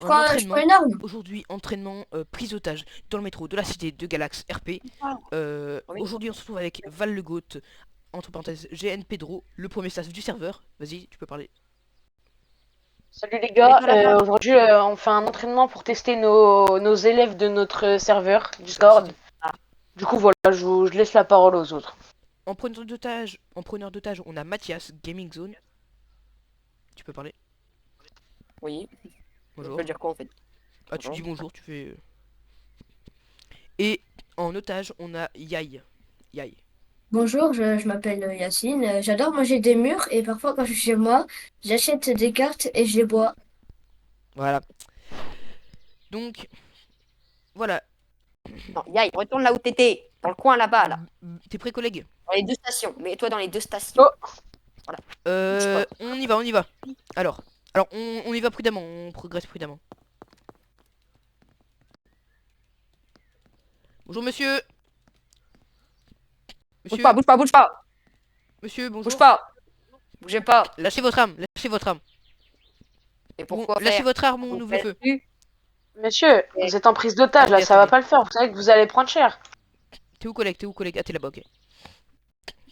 Je prends une arme. Aujourd'hui, entraînement prise d'otage dans le métro de la cité de Galax RP. Oui. Aujourd'hui, on se retrouve avec Val le Goat, entre parenthèses GN Pedro, le premier staff du serveur. Vas-y, tu peux parler. Salut les gars, Mets-toi la table. aujourd'hui on fait un entraînement pour tester nos élèves de notre serveur Discord. Ah. Du coup voilà, je laisse la parole aux autres. En preneur d'otage, on a Mathias, Gaming Zone. Tu peux parler. Oui. Je Bonjour. peux dire quoi en fait? Ah, tu Bonjour. dis bonjour, tu fais. Et en otage, on a Yai. Yai. Bonjour, je m'appelle Yacine. J'adore manger des mûres et parfois quand je suis chez moi, j'achète des cartes et je les bois. Voilà. Donc, voilà. Non, Yaï, retourne là où t'étais. Dans le coin là-bas, là. T'es prêt, collègue? Dans les deux stations. Mets-toi dans les deux stations. Oh. On y va, on y va. Alors on y va prudemment, on progresse prudemment. Bonjour monsieur. Bouge Monsieur, pas, bouge pas, bouge pas. monsieur, bonjour. Bouge pas. Bougez pas. Lâchez votre arme, lâchez votre arme. Et Bon, pourquoi lâchez faire? votre arme, on Vous ouvre le faites feu. plus. Monsieur, vous êtes en prise d'otage là, Attendez, ça va attendez. pas le faire, vous savez que vous allez prendre cher. T'es où collègue? T'es où collègue? Ah t'es là-bas, ok.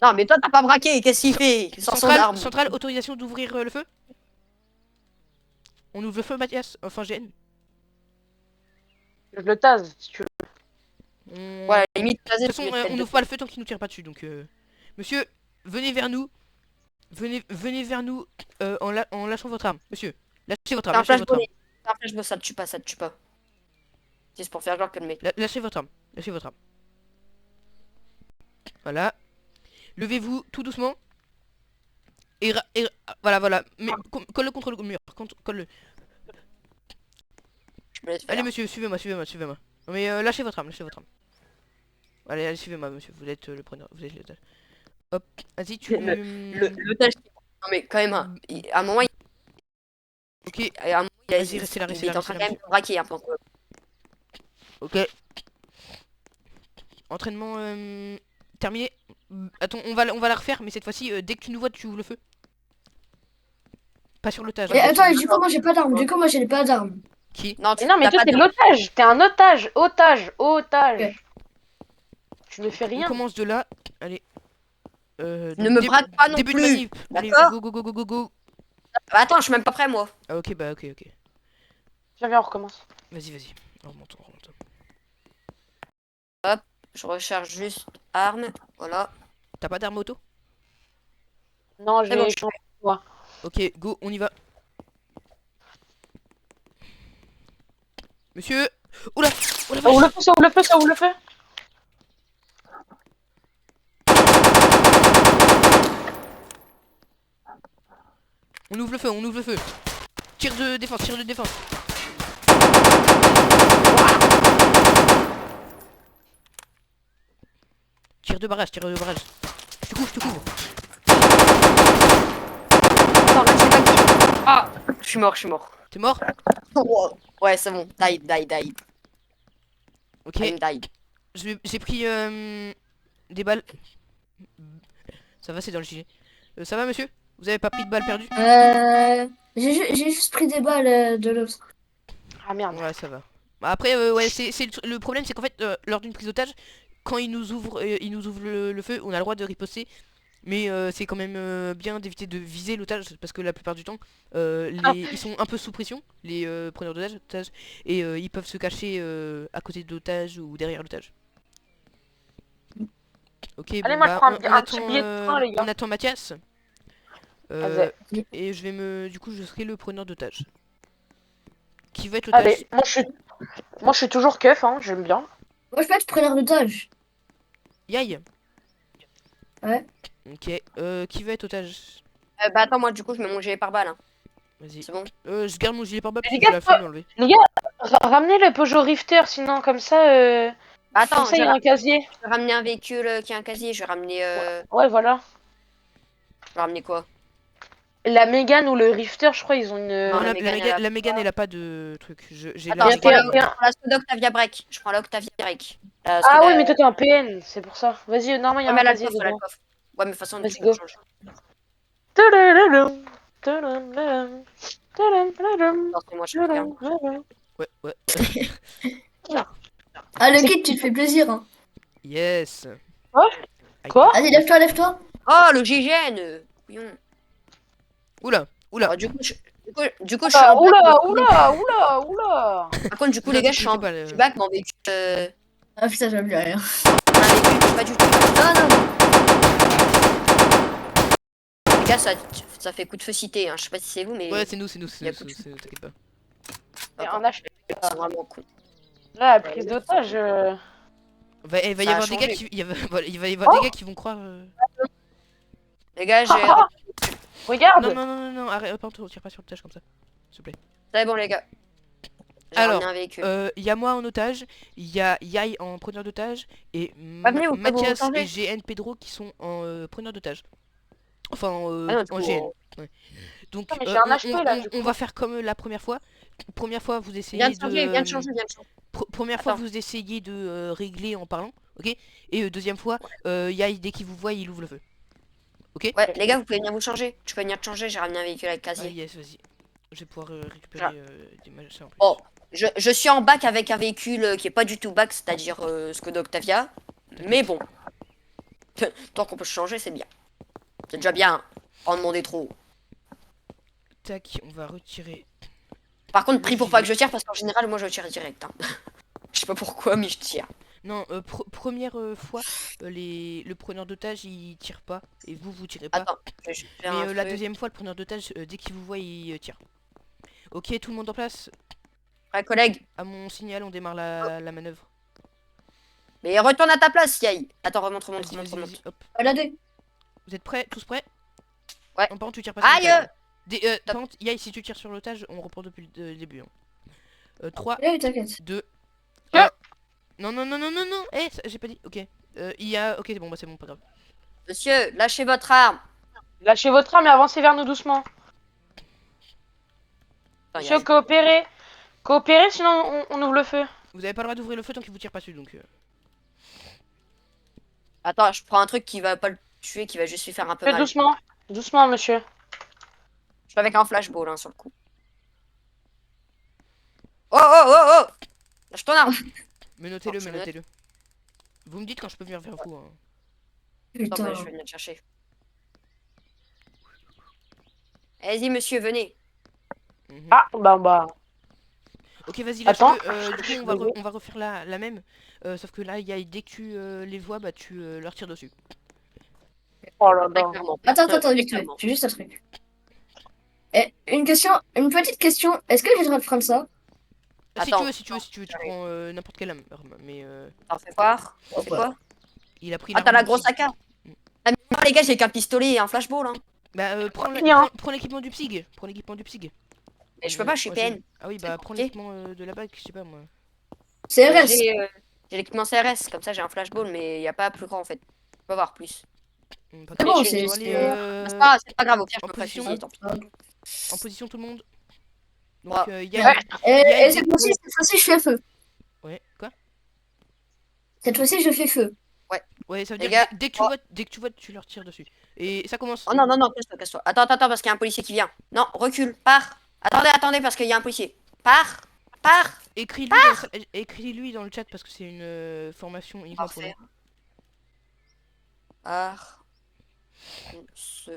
Non, mais toi, t'as pas braqué. Qu'est-ce qu'il fait? Sans son arme. Centrale, autorisation d'ouvrir le feu? On ouvre le feu, Mathias? Enfin, GN. Je le tase si tu veux. Ouais, limite, De toute façon, on n'ouvre pas le feu tant qu'il nous tire pas dessus, donc... Monsieur, venez vers nous. Venez vers nous en lâchant votre arme. Monsieur, lâchez votre T'as arme, un lâchez flash votre arme. bonnet. T'as un flash bonnet, ça te tue pas, ça te tue pas. C'est pour faire genre que le mec. Lâchez votre arme, lâchez votre arme. Voilà. Levez-vous tout doucement. Voilà, voilà. Mais colle-le contre le mur. Colle-le. Je me laisse faire. Allez, monsieur, suivez-moi, suivez-moi, suivez-moi. Non, mais lâchez votre arme, lâchez votre arme. Allez, allez, suivez-moi, monsieur. Vous êtes le preneur. Vous êtes le... Hop. Vas-y, tu... Le tâche. Non, mais quand même, hein, à un moment, Ok, à un moment, vas-y, restez là, restez il là, est en restez train là, quand même monsieur. de braquer un peu. Ok. Entraînement terminé. Attends, on va la refaire, mais cette fois-ci, dès que tu nous vois, tu ouvres le feu. Pas sur l'otage, Et hein, pas sur attends, et le... du coup moi j'ai pas d'arme. Du coup moi j'ai pas d'arme. Qui? Non, Mais non mais t'as toi pas t'es de... l'otage, t'es un otage, otage. Ok. Tu ne fais On rien. commence de là. Allez. Ne Donc, me braque pas non début de plus. manip. Allez, D'accord? go, go, go, go, go, go. Bah, attends, je suis même pas prêt, moi. Ah, ok, bah, ok, ok. Viens, on recommence. Vas-y, vas-y. Remontons, remontons. Je recherche juste arme. Voilà. T'as pas d'arme auto? Non, je C'est bon, vais je changer de voix. Ok, go, on y va. Monsieur. Oula. Oh la Ça ouvre vache. le feu, ça ouvre le feu, ça ouvre le feu. On ouvre le feu, on ouvre le feu. Tir de défense, tir de défense. Tir de barrage, tir de barrage. Je te couvre, je te couvre. Attends, là, c'est pas qui. Ah, je suis mort, je suis mort. T'es mort? Oh, ouais, c'est bon. Die, die, die. Ok. I'm died. J'ai pris des balles. Ça va, c'est dans le gilet. Ça va, monsieur? Vous avez pas pris de balles perdues? J'ai juste pris des balles de l'autre. Ah merde. Ouais, ça va. Bah, après, ouais, le problème, c'est qu'en fait, lors d'une prise d'otage, quand ils nous ouvrent le feu, on a le droit de riposter. Mais c'est quand même bien d'éviter de viser l'otage parce que la plupart du temps, ils sont un peu sous pression, les preneurs d'otage, et ils peuvent se cacher à côté de l'otage ou derrière l'otage. Ok, Allez, bon moi je bah prends un petit billet de train les gars. on attend Mathias. Vas-y. Et je vais du coup je serai le preneur d'otage. Qui va être l'otage? Allez, moi je suis toujours keuf, hein, j'aime bien. Moi je peux être preneur d'otage. Yaï. Ouais. Ok, qui va être otage? Bah, attends, moi, du coup, je mets mon gilet pare-balles. Hein. Vas-y. C'est bon? Je garde mon gilet pare-balles parce Les que j'ai gars, la flemme de l'enlever. Les gars, ramenez le Peugeot Rifter, sinon comme ça, Bah, attends, il y a un casier. je vais ramener un véhicule qui a un casier. Je vais ramener. Ouais, voilà. Je vais ramener quoi? La Mégane ou le Rifter, je crois, ils ont une. Non, Non, la Mégane, elle a la Mégane elle a pas de truc. J'ai Attends, la je prends Mégane. la Skoda Octavia Break. Je prends la Octavia Break. Ah ouais, mais toi t'es un PN, c'est pour ça. Vas-y, normalement il y Ouais, a mais un elle a le casier coffre, elle a le dedans. coffre. Ouais, mais de toute façon, Vas-y, tu go. peux changer. Tudululu, Non, c'est moi, je fais rien. Ouais, ouais. Ah, le kit, tu te fais plaisir, hein. Yes. Ouais. Aïe. Quoi? Vas-y, lève-toi, lève-toi. Oh, le GGN couillon. Oula, oula. Oh, du coup, je suis Ah, en bac. Oula. Par contre, du coup, Vous les gars, je inquiétez pas, je suis bac, mon véhicule. Ah putain, j'aime plus rien. Un véhicule, pas du tout. Non, non. Les gars, ça fait coup de feu cité. Hein. Je sais pas si c'est vous, mais Ouais, c'est nous, il y a coup de feu. t'inquiète pas. Et on a C'est vraiment con. là, la prise d'otage. Il va y Ça a avoir des gars changé. qui... il va y avoir des gars qui vont croire... Les gars, Regarde. Non, arrête, par contre, tire pas sur le tâche comme ça. S'il te plaît. c'est bon, les gars. J'ai Alors, ramené un véhicule. il y a moi en otage, il y a Yai en preneur d'otage, et Pas venez, vous pouvez vous Mathias changer. et GN Pedro qui sont en preneur d'otage. Enfin, Ah non, du en coup, GN. Ouais. Donc, Non, mais j'ai un HP, là, du on coup. va faire comme la première fois. Première fois, vous essayez viens de changer, viens de changer, viens de changer. Première fois, Attends. vous essayez de régler en parlant, ok. Et deuxième fois, Yai, dès qu'il vous voit, il ouvre le feu. Ok. Ouais, les gars, vous pouvez venir vous changer. Tu peux venir te changer, j'ai ramené un véhicule avec Ah casier. yes, vas-y. Je vais pouvoir récupérer Voilà. des machins en plus. Bon, je suis en bac avec un véhicule qui est pas du tout bac, c'est-à-dire Skoda Octavia. Mais bon, tant qu'on peut se changer, c'est bien. C'est déjà bien. En demander trop. Tac, on va retirer. Par contre, prie pour pas que je tire, parce qu'en général, moi, je tire direct. Hein. Je sais pas pourquoi, mais je tire. Non, première fois, le preneur d'otage il tire pas et vous tirez pas. Attends, je vais juste faire Mais un la truc. deuxième fois, le preneur d'otage, dès qu'il vous voit, il tire. Ok, tout le monde en place. Ouais, collègue. À mon signal, on démarre la manœuvre. Mais retourne à ta place, Yaï. Attends, remonte. Vas-y, hop. Baladez. Vous êtes prêts? Tous prêts? Ouais. Non, par contre, tu tires pas sur Aïe l'otage. Par contre, Yaï, si tu tires sur l'otage, on reprend depuis le début. 3, Oui, t'inquiète. 2, Que 1. Non, eh, j'ai pas dit. Ok. Il y a... Ok, c'est bon, pas grave. Monsieur, lâchez votre arme. Lâchez votre arme et avancez vers nous doucement. Attends, Monsieur, coopérez. Coopérez, sinon on ouvre le feu. Vous avez pas le droit d'ouvrir le feu tant qu'il vous tire pas dessus, donc... Attends, je prends un truc qui va pas le tuer, qui va juste lui faire un peu Faites mal. doucement. Doucement, monsieur. Je suis avec un flashball, hein, sur le coup. Oh lâche ton arme. Mais notez-le, Oh, je mais notez-le. Vous me dites quand je peux venir vers vous. Hein. Attends, Putain. bah, je vais venir te chercher. Allez-y, monsieur, venez. Mhm. Ah, bah. Ok, vas-y, Attends. lâche-le. Du coup, on va refaire la même. Sauf que là, dès que tu les vois, bah tu leur tires dessus. Oh là Très là. clairement. Attends, Très vite, vite. clairement. J'ai juste un truc. Et une petite question. Est-ce que j'ai le droit de prendre ça? Si Attends. tu veux, tu prends n'importe quelle arme. Mais Attends, fais voir. Oh, C'est ouais. quoi? il a pris Ah, t'as l'arme la du grosse psy. AK. Ah, mais non, les gars, j'ai qu'un pistolet et un flashball. Hein. Bah Bien. prends l'équipement du psyg. Prends l'équipement du psyg. Mais je peux pas, je suis PN. Ah oui, bah prends Ok. l'équipement de la bague, je sais pas moi. CRS. J'ai l'équipement CRS, comme ça j'ai un flashball, mais il n'y a pas plus grand en fait. Je peux voir plus. Pas C'est grave. bon, je- c'est. Bon, allez, C'est pas grave, au pire, je en peux pas position. fusiller, tant pis. en position tout le monde. Donc Ah. il y a... Et cette fois-ci, je fais feu. Ouais, quoi? Cette fois-ci, je fais feu. Ouais, ça veut Les dire gars, dès que tu vois, tu leur tires dessus. Et ça commence. Oh non, casse-toi. Attends, parce qu'il y a un policier qui vient. Non, recule, pars. Attendez, parce qu'il y a un policier. Pars. Écris-lui dans le chat parce que c'est une formation uniquement pour nous. Parfait. Pars. Ce...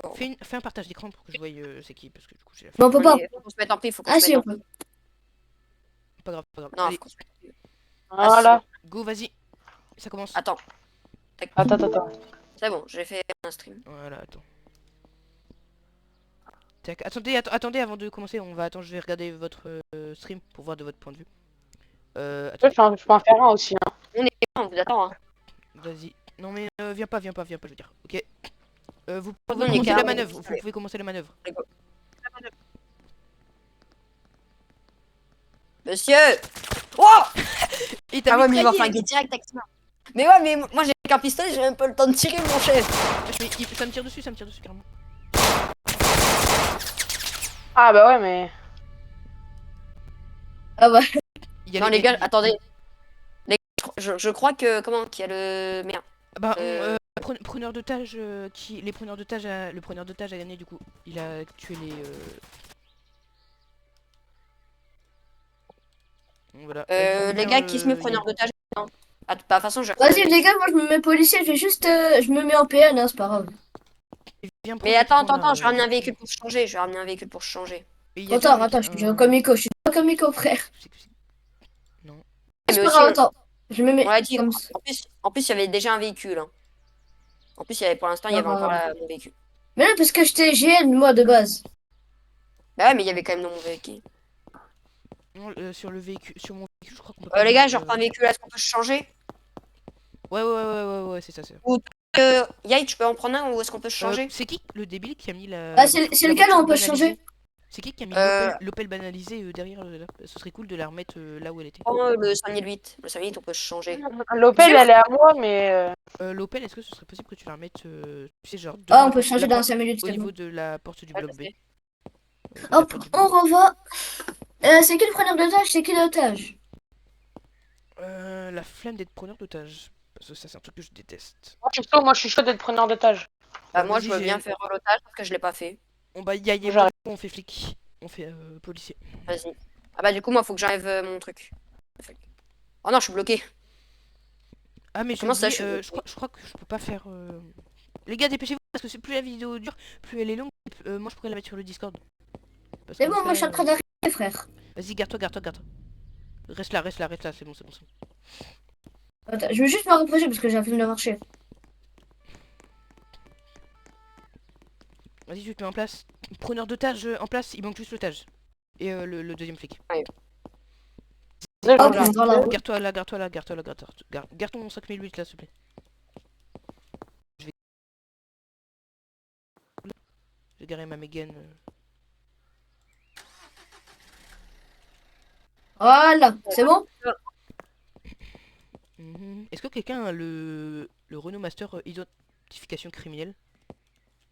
Oh. Fais un partage d'écran pour que je voie c'est qui, parce que du coup j'ai la Mais on peut pas. Faut qu'on se mette en paix, faut qu'on Ah se si, mette on en paix. peut. Pas grave, pas grave. Non, Allez, faut qu'on se mette en paix. Voilà. go, vas-y. Ça commence. Attends. Attends. C'est bon, j'ai fait un stream. Voilà, attends. Tac, attendez avant de commencer, je vais regarder votre stream pour voir de votre point de vue. Attends, Je peux en faire un aussi. Hein. On vous attend, hein. vas-y. Non mais viens pas, je veux dire. Ok. Vous Bon, pouvez les commencer gars, la manœuvre. Vous pouvez commencer la manœuvre. Monsieur. Oh. Il t'a Ah ouais, mais il va mitraillé. flinguer direct avec ça. Mais ouais, mais moi j'ai qu'un pistolet, j'ai même pas le temps de tirer, mon chef. Ça me tire dessus carrément. Ah bah ouais, mais... Ah bah. Il y a Non, les gars, attendez. Les gars, je crois que. Comment qu'il y a le. Merde. Bah, Euh, preneur d'otage les preneurs d'otages le preneur d'otage a gagné du coup. Il a tué les. Voilà. J'aime les bien gars qui se met preneur Yael. d'otage. Non. Ah, bah, de toute façon, je vais prendre Vas-y le les véhicule. gars, moi je me mets policier, je vais juste, je me mets en PN, hein, c'est pas grave. Viens Mais prendre l'équipe en or. attends, je vais ramener Viens un véhicule prendre. pour changer. Je vais ramener un véhicule pour changer. Et il y a Trop déjà tard, attends, je suis un comico, je suis pas comico frère. Non. C'est Mais pas aussi, grave, attends. Je me on mets l'a dit, comme ça. en plus, il y avait déjà un véhicule. Hein. En plus, pour l'instant, il y avait encore mon véhicule. Mais non, parce que j'étais GN moi de base. Bah ouais, mais il y avait quand même dans mon véhicule. Non, sur le véhicule, sur mon véhicule, je crois qu'on peut pas Les faire. gars, je reprends un véhicule. Est-ce qu'on peut se changer? Ouais, c'est ça, c'est ça. Ou Yael, tu peux en prendre un ou est-ce qu'on peut se changer? C'est qui le débile qui a mis Ah, c'est la lequel voiture on peut changer? banalisée? C'est qui a mis Euh, l'Opel banalisée derrière là? Ce serait cool de la remettre là où elle était. prends le 5008. Le 5008, on peut se changer. L'Opel, Sûr? elle est à moi, mais L'Opel, est-ce que ce serait possible que tu la remettes, tu sais, genre Ah, devant on peut changer la dans porte, 5 minutes, au c'est bon. niveau de la porte du Ouais, bloc je B? sais. De la Hop, porte du on bloc. revoit. C'est qui le preneur d'otage? C'est qui l'otage? La flemme d'être preneur d'otage. Parce que ça, c'est un truc que je déteste. moi, je suis chaud d'être preneur d'otage. Bah, moi, je Vas-y, veux bien faire l'otage parce que je l'ai pas fait. On bah, Yael et Moi, moi, j'arrive. du coup, on fait flic. On fait policier. Vas-y. Ah bah, du coup, moi, faut que j'enlève mon truc. Oh non, je suis bloqué. Ah, mais j'ai Comment ça, oublié, je suis bloqué? je crois que je peux pas faire... Les gars, dépêchez-vous, parce que c'est plus la vidéo dure, plus elle est longue. Moi, je pourrais la mettre sur le Discord. Parce C'est comme bon, moi je suis ça... en train d'arriver, frère. Vas-y, garde-toi, garde-toi, garde-toi. Reste là, c'est bon, c'est bon, c'est bon. Attends, je veux juste me rapprocher parce que j'ai un film de marcher. Vas-y, tu te mets en place. Preneur d'otage en place, il manque juste l'otage. Et le deuxième flic. Désolé, Hop, j'arrive. dans la route. Garde-toi là, garde-toi là, garde-toi là, garde-toi. Garde ton 5008 là, s'il te plaît. J'ai garé ma Mégane. Voilà, c'est bon? Est-ce que quelqu'un a le Renault Master identification criminelle?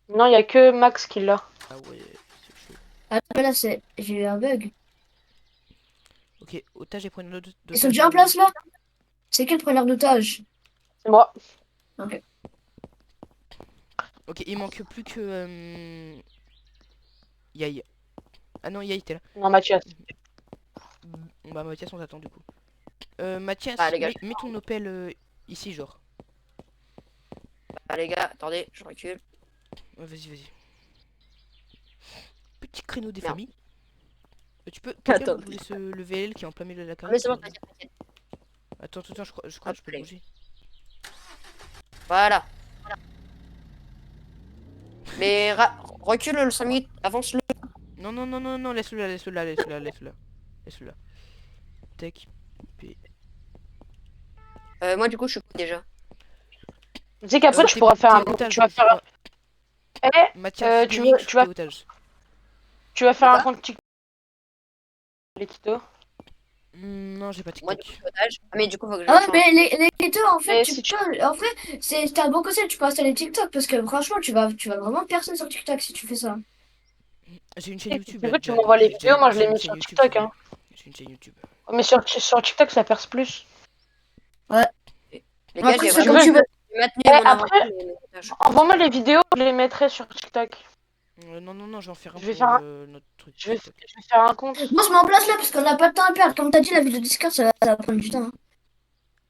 Non, il y a que Max qui l'a. Ah ouais, c'est chaud. Attends, mais là, j'ai eu un bug. Ok, otage et preneur d'otage. Ils sont déjà en place là? C'est qui le preneur d'otage? C'est moi. Ok. Ok, il manque plus que... Yaï. Ah non, Yaï, t'es là. Non, Mathias. Bah Mathias, on t'attend du coup. Mathias, Ah, les gars, mets ton Opel ici, genre. les gars, attendez, je recule. Ouais, vas-y. Petit créneau des Merde. familles. Tu peux... Quelqu'un Attends. peut bouger le VL qui est en plein milieu de la Ah, mais carte? c'est bon, t'inquiète. Attends, je crois que je peux Hop, le bouger. Voilà. Mais recule le 5 minutes, avance-le. Non, laisse-le là. Tac. P. Moi, du coup, je suis déjà. Tu sais qu'après, tu T'es- pourras faire t'es un. otage, Tu vas je faire. crois. Eh, Mathias, tu Gaming, veux- je tu vas- suis otage. tu vas faire un Quoi compte TikTok. Les tutos. Non, j'ai pas Moi, du coup, TikTok. je suis otage. Ah, mais du coup, faut que je Ah, change. mais les tutos, en fait, Et tu si tu. peux. En fait, c'est un bon conseil, tu peux installer TikTok parce que franchement, tu vas vraiment personne sur TikTok si tu fais ça. J'ai une chaîne Si YouTube tu veux, tu déjà, m'envoies les j'ai vidéos, moi je j'ai les une mets chaîne sur YouTube, TikTok. si vous Hein. voulez. J'ai une chaîne YouTube. Mais sur TikTok, ça perce plus. Les gars, Après, j'ai c'est vraiment comme tu veux. maintenu Eh, mon après- aventure. mais otage. Envoie-moi les vidéos, je les mettrai sur TikTok. Non, je vais en faire un Je vais pour faire notre truc Je vais, TikTok. je vais faire un compte. Moi, je m'en place là parce qu'on n'a pas de temps à perdre. Comme t'as dit, la vidéo Discord, ça va prendre du temps.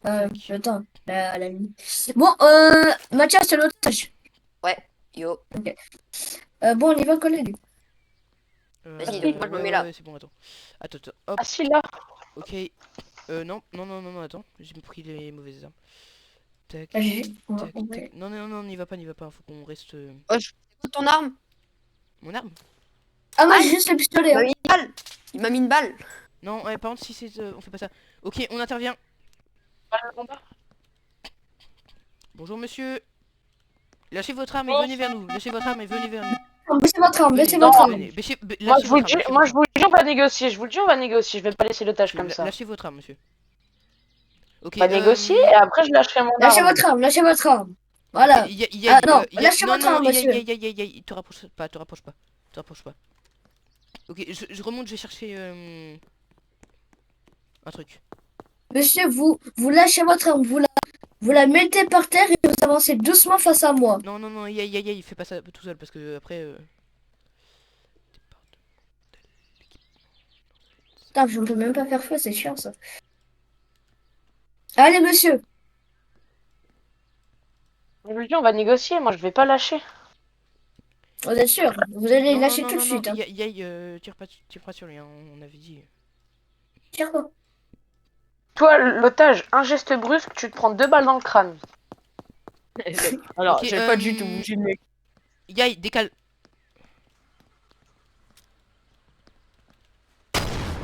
Hein. Tac. Le temps, la nuit. Bon, Mathias, c'est l'otage. Ouais, yo. Bon, on y va, collègue. Vas-y, donc moi, je me mets là. Ouais, c'est bon, attends. Attends, hop, Ah si, là. ok. Non, attends, j'ai pris les mauvaises armes. Tac, Ah, GG. tac, tac. Non, n'y va pas, faut qu'on reste... Oh, c'est quoi ton arme? Mon arme? Ah, moi, Ah, j'ai juste le pistolet. Il m'a Hein. mis une balle. Il m'a mis une balle. Non, par contre, si c'est... on fait pas ça. Ok, on intervient. Bonjour, monsieur. Lâchez votre arme et venez vers nous. Lâchez votre arme et venez vers nous. Baissez votre arme, Venez, baissez votre arme. venez. Moi Lâchez je vous le votre dis, arme, lâchez moi votre je vous le dis, on va négocier. Je vous le dis, on va négocier. Je vais pas laisser l'otage comme ça. Lâchez votre arme, monsieur. Ok, On va négocier et après je lâcherai mon Lâchez arme. votre arme, lâchez votre arme. Voilà. Ah, non, lâchez votre arme, monsieur. Te rapproche pas, te rapproche pas. Ok, je remonte, je vais chercher un truc. Monsieur, vous lâchez votre arme, vous la mettez par terre et vous avancer doucement face à moi. Non, non, non, il fait pas ça tout seul parce que après. Putain, je ne peux même pas faire feu, c'est chiant ça. Allez, monsieur. Je lui dis, on va négocier, moi je vais pas lâcher. Vous êtes sûr? Vous allez Non, non, lâcher non, tout de non, non, suite. Hein. tire pas sur lui, hein, on avait dit. Tire quoi? Toi, l'otage, un geste brusque, tu te prends 2 balles dans le crâne. Alors, Ok, j'ai pas du tout bougé le mec. Yaï, décale.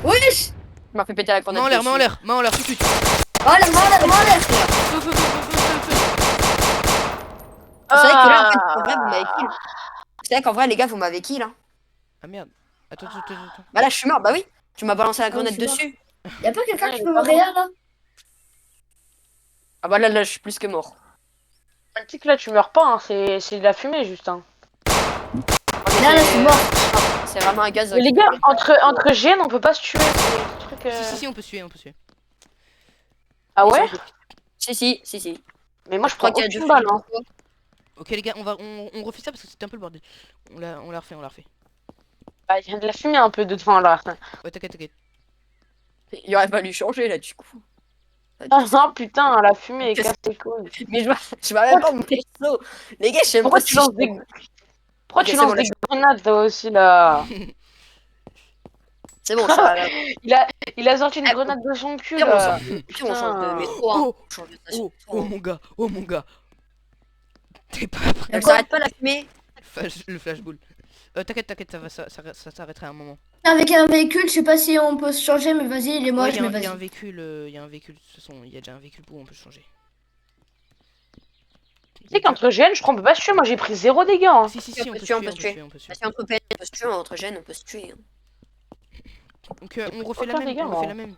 Wesh! Il m'a fait péter la Main grenade en l'air, main en dessus. l'air, main en l'air tout de suite. Oh l'air, oh l'air, oh l'air! Feu, feu, feu, feu, feu, feu, feu. C'est vrai que là, en fait, Ah. en vrai, vous m'avez kill. C'est vrai qu'en vrai, les gars, vous m'avez kill. Hein. Ah merde. Attends, attends, attends, attends. Bah là, je suis mort. Bah oui. Tu m'as balancé la Ah oui, grenade je suis mort. dessus. Y'a pas quelqu'un Ouais, qui il est peut pas me réa là? Ah bah là, je suis plus que mort. Tu sais que là, tu meurs pas, hein, c'est de la fumée juste. Hein. Là, je suis mort. C'est vraiment un gaz. Mais les gars, entre GN, on peut pas se tuer. C'est des trucs, Si, on peut suer, on peut suer. Ah ouais? Si. Mais moi, je Je crois prends qu'il y a aucune deux balle. Hein. Ok les gars, on refait ça parce que c'était un peu le bordel. On l'a refait, on l'a refait. Bah, il y a de la fumée un peu dedans là. Ouais, t'inquiète, t'inquiète. Il aurait fallu changer là, du coup. Ah non, putain, la fumée, Qu'est-ce- casse les couilles. Mais je vois même pas mon perso. Les gars, je sais même Pourquoi pas tu si lances je- des... Pourquoi Ok, tu c'est lances bon, là, des grenades toi aussi là? c'est bon, ça va. Il a sorti une Eh, grenade de son cul Pire, là. on change de métro. Hein. Oh, On change de station. oh mon gars, oh mon gars. T'es pas prêt. Elle Quoi? s'arrête pas la fumée. Le flashball. T'inquiète, t'inquiète, ça s'arrêtera à un moment. Avec un véhicule, je sais pas si on peut se changer, mais vas-y, il est Ouais, moche, mais il y a un vas-y. véhicule, il y a un véhicule, de toute façon, il y a déjà un véhicule pour on peut changer. Tu sais qu'entre GN, je crois qu'on peut pas se tuer. Moi, j'ai pris 0 dégâts. Hein. Si, On peut se tuer, on peut se tuer. on peut se tuer. Parce qu'entre peine, on peut se tuer, entre gènes, on peut se tuer. Hein. Donc on refait la aucun même, dégât, on refait moi. la même.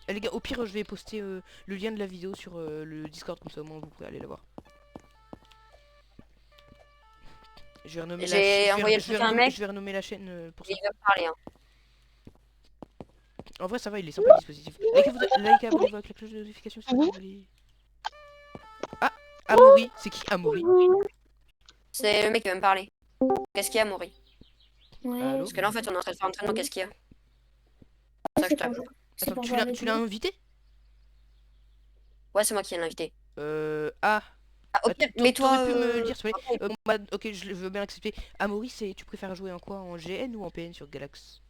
Les gars, au pire, je vais poster le lien de la vidéo sur le Discord, comme ça au moins vous pouvez aller la voir. Je vais renommer J'ai envoyé le truc à un mec. je vais renommer la chaîne pour ça. Il va me parler. Hein. En vrai, ça va, il est sympa le dispositif. Likez, abonnez-vous avec la cloche de notification si vous voulez. Ah, Amaury, c'est qui Amaury? C'est le mec qui va me parler. Qu'est-ce qu'il y a, Maury? Allô? Parce que là, en fait, on est en train de faire un entraînement. Qu'est-ce qu'il y a? Ça, je t'avoue. Attends, tu l'as invité? Ouais, c'est moi qui l'ai invité. Ah. Ah, au pire, T'aurais mets-toi. pu me le dire, s'il te plaît. Ok, je veux bien accepter. Amaury, tu préfères jouer en quoi? En GN ou en PN sur Galax?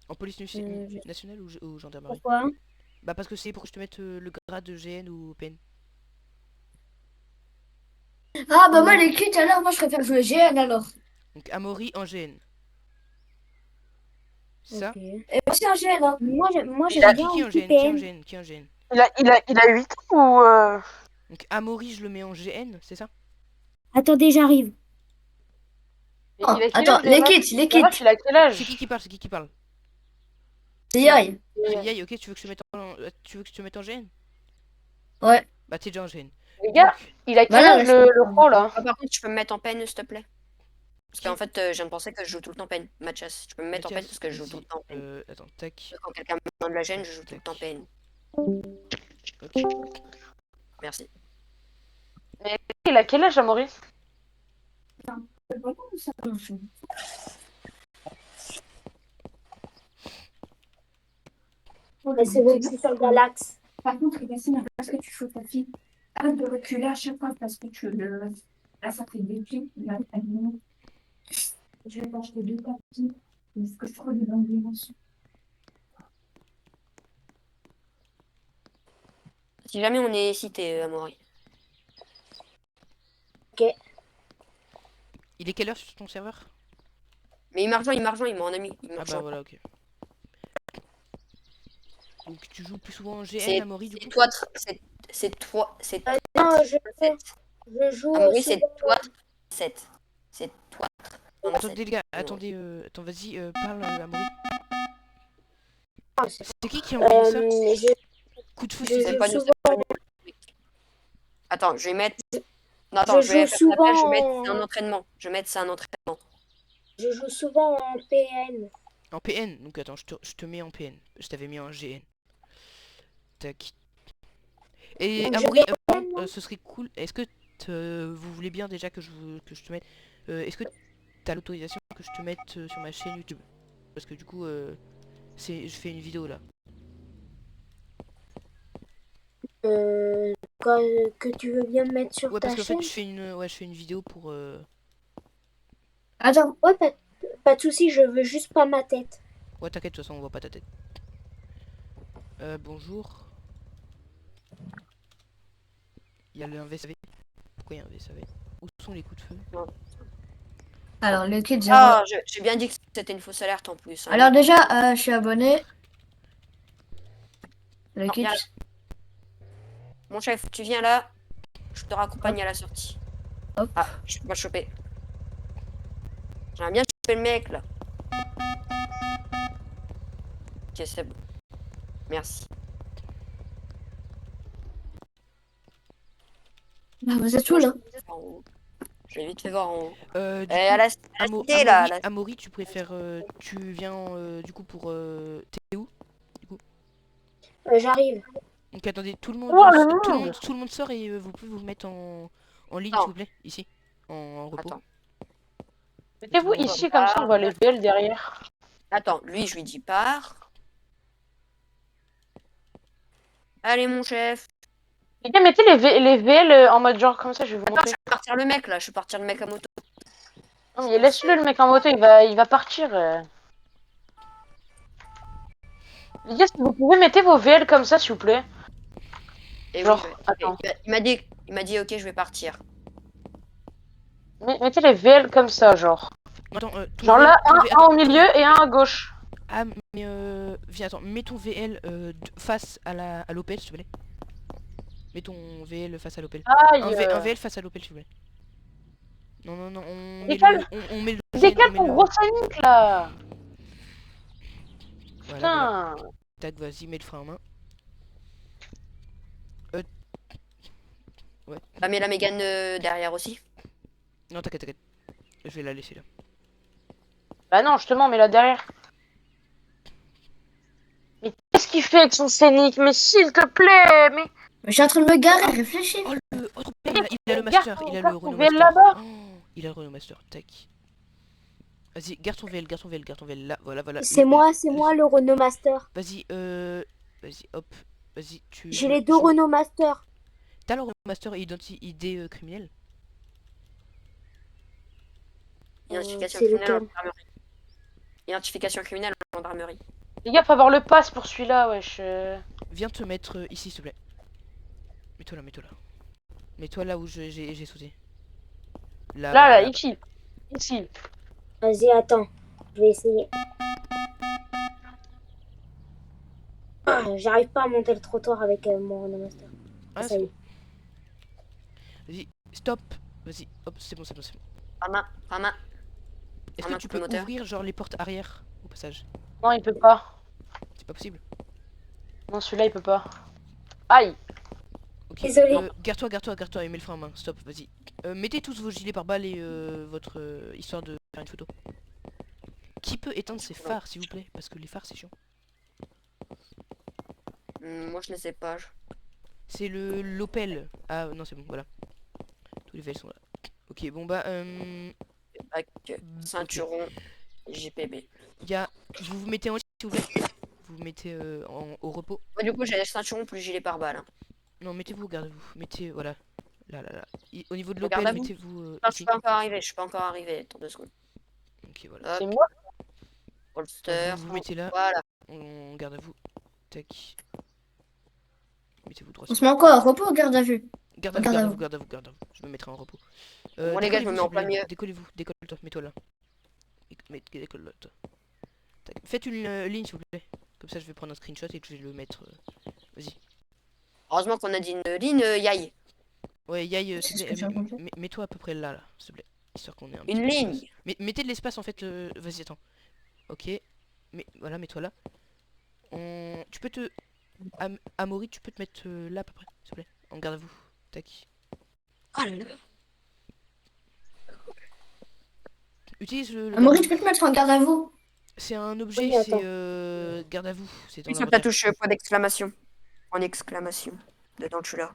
En police nationale ou gendarmerie? Pourquoi? Bah parce que c'est pour que je te mette le grade de GN ou PN. Ah bah moi les kits alors, moi je préfère jouer GN alors. Donc Amaury en GN. Ça? Ok. Et moi c'est un GN hein. Moi, Qui j'aime bien qui en aussi GN? Qui en PN. GN? Qui en GN? Il a 8 ans ou. Donc Amaury, je le mets en GN, c'est ça? Attendez, j'arrive. Oh, Il a quel attends, âge, les Yamash kits, les kits. Yamash, il a quel âge? C'est qui parle? C'est qui parle? C'est Yai. C'est Yaï, ok, tu veux que je te mette tu veux que je te mette en GN? Ouais. Bah t'es déjà en GN. Les gars, il a quel Voilà, âge là, le pro là? Ah, par contre, tu peux me mettre en peine, s'il te plaît. Parce qu'en fait, je viens de penser que je joue tout le temps peine. Mathias, tu peux me mettre en peine parce que je joue tout le temps peine. Attends, tac. Quand quelqu'un me demande de la gêne, je joue tout le temps peine. Ok. Merci. Il a quel âge, Maurice? Mais c'est bon, je suis sur Galax. Par contre, Yacine, parce que tu fous ta fille, arrête de reculer à chaque fois parce que tu le. Là, ça fait des clips. Là, je vais t'acheter 2 tapis. Parce que je trouve les ambiances. Si jamais on est cité, Amaury. Il est quelle heure sur ton serveur? Mais il m'a rejoint, il m'a en ami. Il m'a Ah bah rejoint. voilà, ok. Donc tu joues plus souvent en GN, C'est Amaury, du c'est coup? toi, c'est Non, je joue Amaury, aussi c'est dans- toi 7. C'est toi. Attendez les gars, attendez, attends vas-y, parle Amaury. C'est qui a envoyé ça? je, Coup de fou, je c'est C'est joue pas nous. souvent, Attends, je vais mettre. Non, attends, je je vais joue faire ça après, je vais souvent mettre un entraînement. Je vais mettre ça un entraînement. je joue souvent en PN. En PN, donc attends, je te mets en PN. Je t'avais mis en GN. Tac. Et Je Amaury, vais- ce serait cool. Est-ce que vous voulez bien déjà que je te mette... Est-ce que t'as l'autorisation que je te mette sur ma chaîne YouTube? Parce que du coup, je fais une vidéo là. Quoi, que tu veux bien me mettre sur Ouais, parce ta qu'en fait, chaîne? je fais une vidéo pour... Attends, Ouais, pas de souci, je veux juste pas ma tête. Ouais, t'inquiète, de toute façon, on voit pas ta tête. Bonjour. Il y a un VSAV. Pourquoi il y a un VSAV? Où sont les coups de feu? alors le kit 0. Ah, j'ai bien dit que c'était une fausse alerte en plus. Hein. Alors déjà, je suis abonné. Le Non, kit. viens là. Mon chef, tu viens là. Je te raccompagne à la sortie. Hop. Ah, je peux pas le choper. J'aimerais bien choper le mec là. Ok, c'est bon. Merci. Bah, vous êtes où là? En haut. Je vais vite fait voir en haut. Du À coup, la cité là. Amaury, Amaury, tu préfères... tu viens du coup pour... T'es où? J'arrive. Donc attendez, tout le monde, Oh, le monde. tout le monde sort et vous pouvez vous mettre en ligne Non. s'il vous plaît, ici, en repos. Attends. Mettez-vous Tout le monde- ici, comme ça, on voit les VL derrière. Attends, lui, je lui dis pars. Allez, mon chef. Les gars, mettez les VL en mode genre comme ça, je vais vous Attends, montrer. je vais partir le mec là. Je vais partir le mec à moto. Non, mais laisse-le, le mec en moto, il va partir. Les gars, si vous pouvez, mettez vos VL comme ça, s'il vous plaît. Et Genre, oui, attends. il m'a dit, ok, je vais partir. Mettez les VL comme ça, genre. Attends, Genre là, un au milieu et un à gauche. Ah, mais viens, attends, mets ton VL face à l'Opel, s'il te plaît. Mets ton VL face à l'Opel. Aïe. Un VL face à l'Opel, s'il vous plaît. Non, non, non, Décale. on met le Décale on met ton le- gros Sonic là. Voilà, voilà. Putain. Tac, vas-y, mets le frein en main. Ouais. T'as mis la Mégane derrière aussi. Non, t'inquiète, t'inquiète. Je vais la laisser là. Bah non, justement, mais là derrière. Mais qu'est-ce qu'il fait avec son Scénic? Mais s'il te plaît, mais... Je suis en train de me garer, réfléchis. Oh, le... oh, trop bien, il a le Garde master, ton- il a le garde ton Renault VL Master. là-bas. Oh, il a le Renault Master, tac. Vas-y, garde ton VL, garde ton VL, garde ton VL, là, voilà, voilà. C'est moi le Renault Master. Vas-y, vas-y, hop. Vas-y, tu... J'ai les deux Renault Master. T'as le Renault Master et idée criminelle? Identification c'est criminelle en lequel? gendarmerie. Identification criminelle en gendarmerie. Les gars, faut avoir le pass pour celui-là, wesh. Viens te mettre ici, s'il te plaît. Mets-toi là, mets-toi là. Mets-toi là où j'ai sauté. Là, ici. Ici. Vas-y, attends. Je vais essayer. J'arrive pas à monter le trottoir avec mon Renault Master. Ah, Ça c'est y bon. est. Vas-y, stop. Vas-y, hop, c'est bon, c'est bon, c'est bon. Pas main, pas main. Est-ce Ah, que non, tu coupe peux le moteur. ouvrir genre les portes arrière au passage? Non, il peut pas. C'est pas possible. Non, celui-là, il peut pas. Aïe. Ok, Désolé. garde-toi et mets le frein en main. Stop, vas-y. Mettez tous vos gilets pare-balles et votre histoire de faire une photo. Qui peut éteindre ses phares, s'il vous plaît? Parce que les phares, c'est chiant. Moi, je ne sais pas. C'est le l'Opel. Ah non, c'est bon, voilà. Tous les VL sont là. Ok, bon bah, Bac, ceinturon, GPB. il y a... Vous vous mettez en s'il vous plaît. Vous vous mettez au repos. Moi, du coup, j'ai ceinturon plus gilet pare-balles. Hein. Non, mettez-vous, gardez-vous. Mettez, voilà. Là, là, là. Au niveau de Regarde l'Opel, à vous. mettez-vous Non, je ici. suis pas encore arrivé. Je suis pas encore arrivé. Attends 2 secondes. Ok, voilà. Hop, C'est moi. holster. Vous mettez là. Voilà. On garde à vous. Tac. Mettez-vous droit On sur... se met encore au repos, garde à vue. Garde à vous, Garde à garde à vous. vous, garde à vous, garde à vous. Je me mettrai en repos. Bon, les gars, je me mets en plein milieu. Décollez-vous, décolle-toi, mets-toi là. Décolle-toi. Tac. Faites une ligne, s'il vous plaît. Comme ça, je vais prendre un screenshot et que je vais le mettre... Vas-y. Heureusement qu'on a dit une ligne yaï. Ouais, Yaï, C'est s'il ce te que j'ai plaît, entendu. mets-toi à peu près là, s'il te plaît. Histoire qu'on ait un petit Une peu d'espace. ligne. Mettez de l'espace, en fait. Vas-y, attends. Ok. Mais voilà, mets-toi là. Tu peux te... Amaury, tu peux te mettre là, à peu près, s'il te plaît. En garde à vous. Tac. Oh là là. Utilise le... Amaury, tu peux te mettre en garde à vous? C'est un objet, Oui, c'est attends. garde à vous. C'est dans Oui, sur ta l'inventaire. touche point d'exclamation. En exclamation. dedans tu là.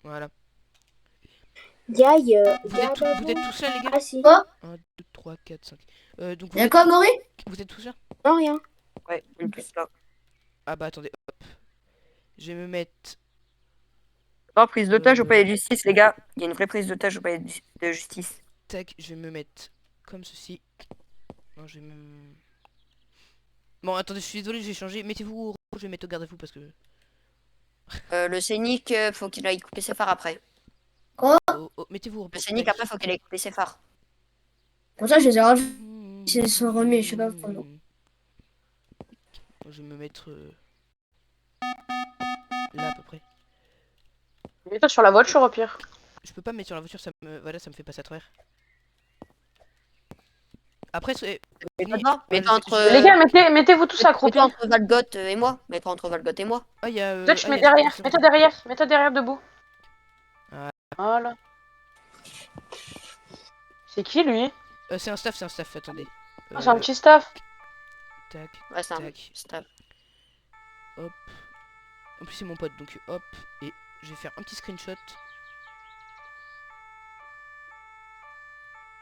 Voilà. Gaï, Vous êtes, vous êtes tous là, les gars? Ah si. Quoi? 1, 2, 3, 4, 5. Donc Y'a quoi, Maury? vous êtes tous là? Non, rien. Ouais, on est tous là. Ah bah attendez, hop. Je vais me mettre... Oh, prise d'otage au palais de Euh, justice, les gars. Il y a une vraie prise d'otage au palais de justice. Tac, je vais me mettre comme ceci. Non, je vais me... Bon, attendez, je suis désolé, j'ai changé. Mettez-vous au rouge, je vais mettre au garde-à-vous parce que... Le scénic, faut qu'il aille couper ses phares après. Oh, oh, mettez-vous au Le repos. scénic, Tac. après, faut qu'il aille couper ses phares. Pour ça, je les ai revus. Ils se sont remis, je sais pas pourquoi. Je vais me mettre là à peu près. Mets-toi sur la voiture au pire. Je peux pas me mettre sur la voiture, ça me... Voilà, ça me fait passer à travers. Après, c'est... Mais Oui. toi, Ah, mets-toi entre... Les gars, mettez-vous tous accroupis. mets-toi entre Valgoth et moi. Mets-toi entre Valgoth et moi. Ah, il y a... Toi, tu te ah, mets il y a- derrière. Mets-toi derrière. Mets-toi derrière debout. Ah. Voilà. C'est qui lui? c'est un staff, attendez. Ah, c'est un petit staff. Tac, Ouais, c'est un tac, staff. hop. En plus, c'est mon pote, donc hop. Et je vais faire un petit screenshot.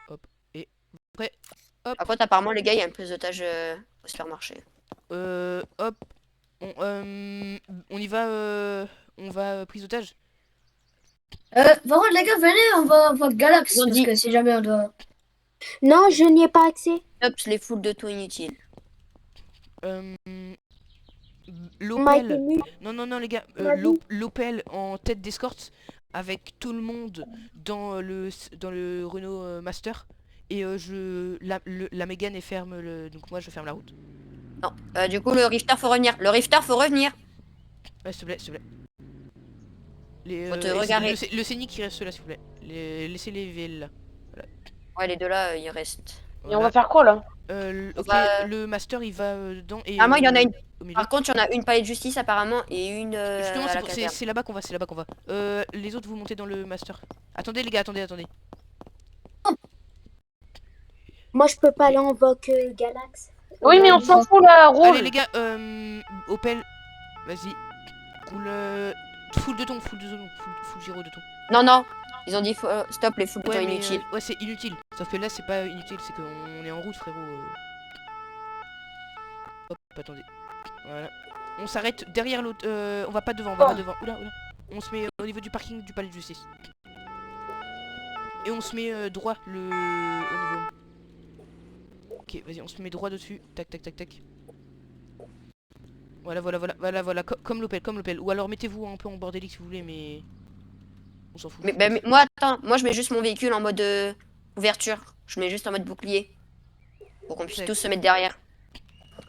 Hop, et... Après, Par contre, apparemment, les gars, il y a une prise d'otage au supermarché. hop. On y va, on va prise d'otage. Par contre, les gars, venez, on va voir Galax. Ils ont Parce dit- que si jamais on doit. Non, je n'y ai pas accès. Hop, je les fous de tout inutile. Euh, On m'a été L'Opel. mu. Non, non, non, les gars. On m'a dit. L'Opel en tête d'escorte avec tout le monde dans le Renault Master. Et la Mégane est ferme, donc moi je ferme la route. Non, du coup, le Rifter, faut revenir. Le Rifter, faut revenir. Ouais, s'il te plaît, s'il te plaît. Les, Faut te et regarder. le scénic qui reste là, s'il vous plaît. Laissez les VL là. Ouais, les deux là, ils restent. Et on va faire quoi là? On Ok, va- le Master il va dedans et... Ah, moi, il y en a une. Au milieu. Par contre, il y en a une palais de justice, apparemment, et une Justement, à la c'est caserne. c'est là-bas qu'on va, c'est là-bas qu'on va. Les autres, vous montez dans le Master. Attendez les gars, attendez. Moi, je peux pas aller en Vogue Galax. Oui, mais on s'en fout là, Allez roule. les gars, Opel, vas-y. Roule... full de ton, full gyro de ton. Non, non. Ils ont dit stop les foules de temps Ouais, mais inutiles. ouais, c'est inutile. Sauf que là, c'est pas inutile, c'est qu'on est en route, frérot. Hop, attendez. Voilà. On s'arrête derrière l'autre. On va pas devant, on va pas devant. Oula, oula. On se met au niveau du parking du palais de justice. Et on se met droit au niveau. Ok, vas-y, on se met droit dessus. Tac, tac, tac, tac. Voilà. Comme l'Opel. Ou alors mettez-vous un peu en bordélique si vous voulez, mais... On s'en fout. Mais moi, attends. Moi, je mets juste mon véhicule en mode ouverture. Je mets juste en mode bouclier. Pour qu'on puisse Tac. tous se mettre derrière.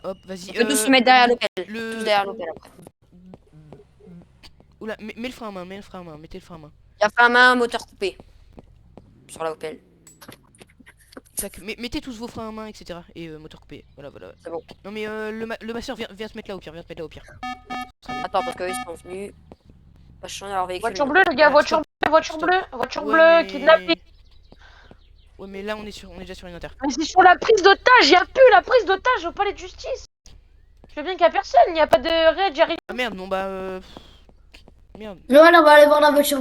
Hop, vas-y. On peut tous se mettre derrière l'Opel. le... Tous derrière l'Opel après. Oula, mets le frein à main, mettez le frein à main. Il y a frein à main, moteur coupé. Sur la Opel. Tac, mettez tous vos freins à main, etc. Et moteur coupé. Voilà. C'est bon. Non mais le masseur viens se mettre là au pire, Attends, parce qu'eux, ils sont venus. Pas changer leur véhicule. Voiture bleue, les gars, Ah, voiture stop. bleue, voiture Ouais, bleue, mais- kidnapping. Ouais mais là on est déjà sur une inter. Mais c'est sur la prise d'otage, y a plus la prise d'otage au palais de justice. Je veux bien qu'il y a personne, il n'y a pas de raid, j'arrive. Ah merde, bon bah merde. Joël, on va aller voir la voiture.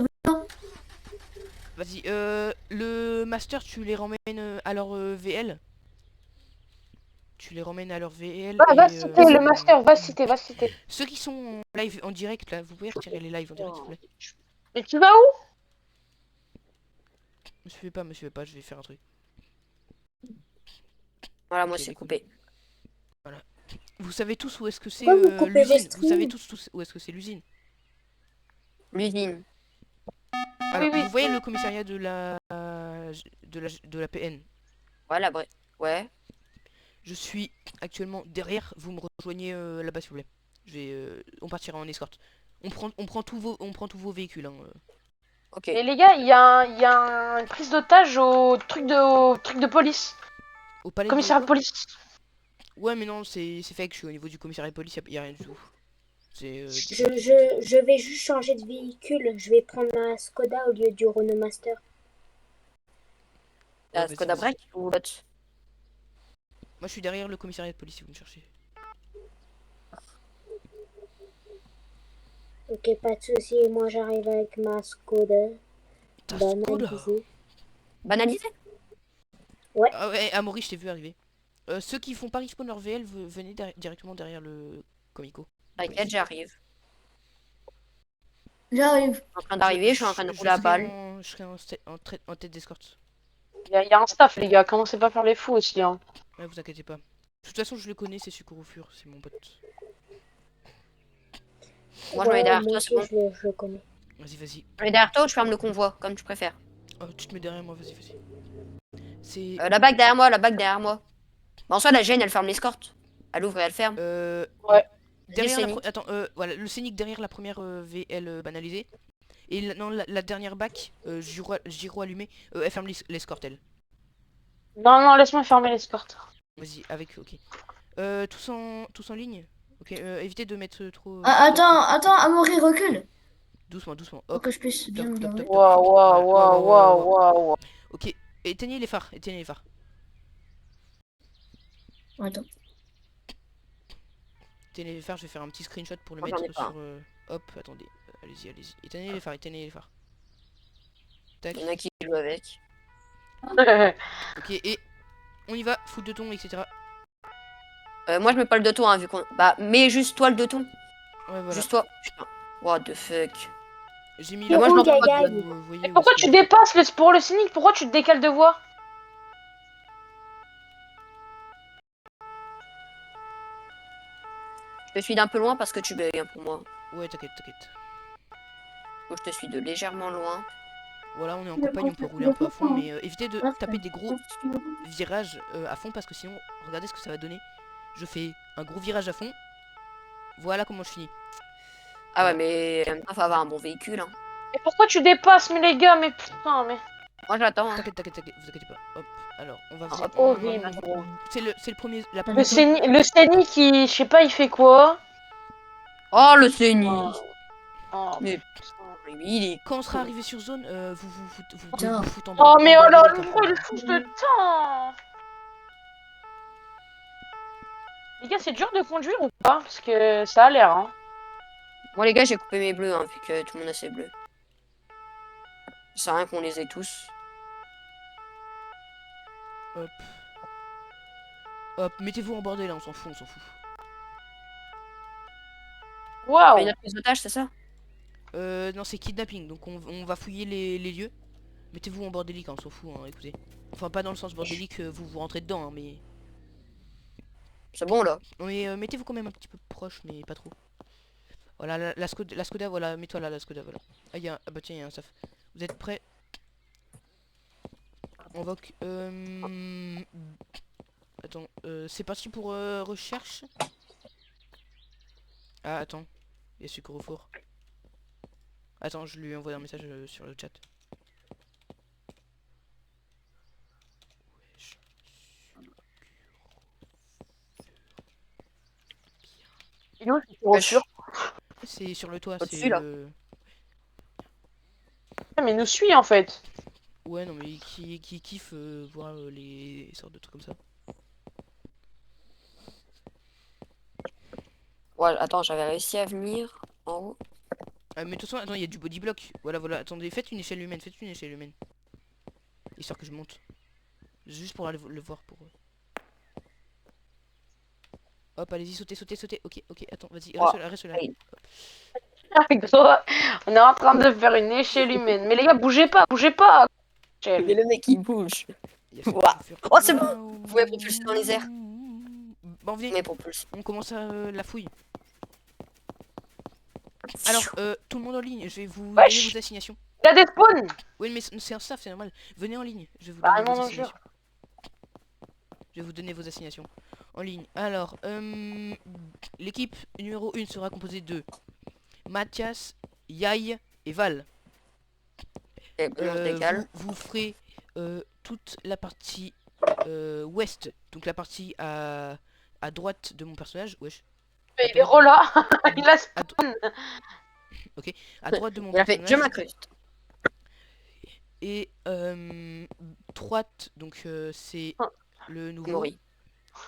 Vas-y, le master tu les ramènes à leur VL. Tu les ramènes à leur VL. Va et, citer le master, va citer. Ceux qui sont en live en direct là, vous pouvez retirer les lives en direct s'il vous plaît. Mais tu vas où? Me suivez pas, je vais faire un truc. Voilà, moi, Ok, c'est d'accord. coupé. Vous savez tous où est-ce que c'est Pourquoi vous coupez l'usine. vos Vous savez streams tous où est-ce que c'est l'usine. L'usine. Alors, oui. vous voyez le commissariat de la PN. Ouais, ouais. Je suis actuellement derrière, vous me rejoignez là-bas s'il vous plaît. On partira en escorte. On prend tous vos véhicules. Hein. Ok. Et les gars, il y a une prise d'otage au truc de police. Au palais Commissariat de police. Ouais mais non, c'est fake, je suis au niveau du commissariat de police, y a rien du tout. C'est... Je vais juste changer de véhicule. Je vais prendre ma Skoda au lieu du Renault Master. La vas-y, Skoda vas-y. Break ou l'autre? Moi je suis derrière le commissariat de police si vous me cherchez. Ok, pas de souci. Moi, j'arrive avec ma Skoda. Ta Skoda. Banalisée. Banalisé? Ah ouais, Amaury, je t'ai vu arriver. Ceux qui font pas respawn leur VL, venez directement derrière le Comico. T'inquiète, j'arrive. J'arrive. Je suis en train d'arriver, je suis en train de rouler à balle. Je serai en tête d'escorte. Y a un staff, les gars. Commencez pas à faire les fous aussi. Hein. Ouais, vous inquiétez pas. De toute façon, je le connais, c'est Sukurufur, c'est mon pote. Moi, je vais derrière moi toi, aussi, c'est bon. je le connais. Vas-y. Je vais derrière toi ou je ferme le convoi, comme tu préfères. Oh, tu te mets derrière moi, vas-y. C'est... La bague derrière moi, la bague derrière moi. Bah, en soi, la gêne, elle ferme l'escorte. Elle ouvre et elle ferme. Ouais. Derrière Scénic. Attends, voilà, le scénic derrière la première VL banalisée. Et non, la dernière bac, gyro allumé, elle ferme l'escorte, elle. Non, laisse-moi fermer l'escorte. Vas-y, ok. Tous en ligne. Ok, évitez de mettre trop... Ah, attends, Amaury, recule. Doucement. Pour Hop. que je puisse bien me barrer. Waouh. Ok, éteignez les phares. Attends. Éteignez les phares, je vais faire un petit screenshot pour le Moi, j'en ai mettre pas. sur... Hop, attendez. Allez-y. Éteignez les phares. Tac. Il y en a qui jouent avec. Ok, et on y va, foot de ton, etc. Moi, je mets pas le de ton, hein, vu qu'on. Bah, mets juste toi le de ton. Ouais, voilà. Juste toi. Putain. What the fuck. J'ai mis Mais moi, je Ouh, m'en fous pas gaga. de vous voyez Et où pourquoi est-ce tu que- dépasses pour le cynique? Pourquoi tu te décales de voix? Je te suis d'un peu loin parce que tu bugs, hein, pour moi. Ouais, t'inquiète. Donc, je te suis de légèrement loin. Voilà, on est en campagne, on peut rouler un peu à fond, mais évitez de taper des gros virages à fond parce que sinon, regardez ce que ça va donner. Je fais un gros virage à fond. Voilà comment je finis. Ah ouais, mais en même temps, faut avoir un bon véhicule. Hein. Et pourquoi tu dépasses, mais les gars? Mais putain, mais. Moi, j'attends. Hein. T'inquiète, vous inquiétez pas. Hop, alors, on va Ah, venir. Horrible, gros. C'est le premier. La Le première. scénique, je sais pas, il fait quoi? Oh, le Seni. Oh, Mais il est. Quand on sera arrivé sur zone, vous Putain. foutez en oh mais oh là, bordélique, hein. le fouche de temps. Les gars, c'est dur de conduire ou pas? Parce que ça a l'air, hein. Moi, les gars, j'ai coupé mes bleus, hein, vu que tout le monde a ses bleus. Ça sert à rien qu'on les ait tous. Hop, mettez-vous en bordel, là, on s'en fout. Waouh. Mais une prise d'otage, c'est ça? Non, c'est kidnapping, donc on va fouiller les lieux. Mettez-vous en bordélique, hein, on s'en fout, hein, écoutez. Enfin, pas dans le sens bordélique, vous rentrez dedans, hein, mais... C'est bon, là. Mais mettez-vous quand même un petit peu proche, mais pas trop. Voilà, la Skoda, voilà, mets-toi là, la Skoda, voilà. Ah, bah tiens, il y a un staff. Vous êtes prêts? On va... Attends, c'est parti pour recherche. Ah, attends. Il y a Sucre au four. Attends, je lui envoie un message sur le chat. Wesh. C'est sur le toit, Au-dessus, c'est là. le... Mais nous suit en fait. Ouais, non, mais qui kiffe voir les sortes de trucs comme ça. Ouais, attends, j'avais réussi à venir en haut. Ah, mais de toute façon, attends, il y a du body block. Voilà, attendez, faites une échelle humaine. Histoire que je monte. Juste pour aller le voir pour... Hop, allez-y, sautez. Ok, attends, vas-y, reste là. Hey. Gros, on est en train de faire une échelle humaine. Mais les gars, bougez pas. Mais le mec, il bouge. Il y a Ouah. Sucre au four. Oh, c'est bon. Vous pouvez propulser dans les airs. Bon, venez, Mais propulse. on commence la fouille. Alors, tout le monde en ligne, je vais vous donner Wesh. vos assignations. Il y a des spawns. Oui, mais c'est un staff, c'est normal. Venez en ligne, je vais vous Bah, donner vos non, assignations. Je vais vous donner vos assignations en ligne. Alors, l'équipe numéro 1 sera composée de Mathias, Yaï et Val. Et on se décale. Vous ferez toute la partie ouest, donc la partie à droite de mon personnage. Wesh. Mais il est là. Il a À, spawn. à droite de mon Il a fait, personnage. je m'incruste. Et droite, donc c'est le nouveau. Mori.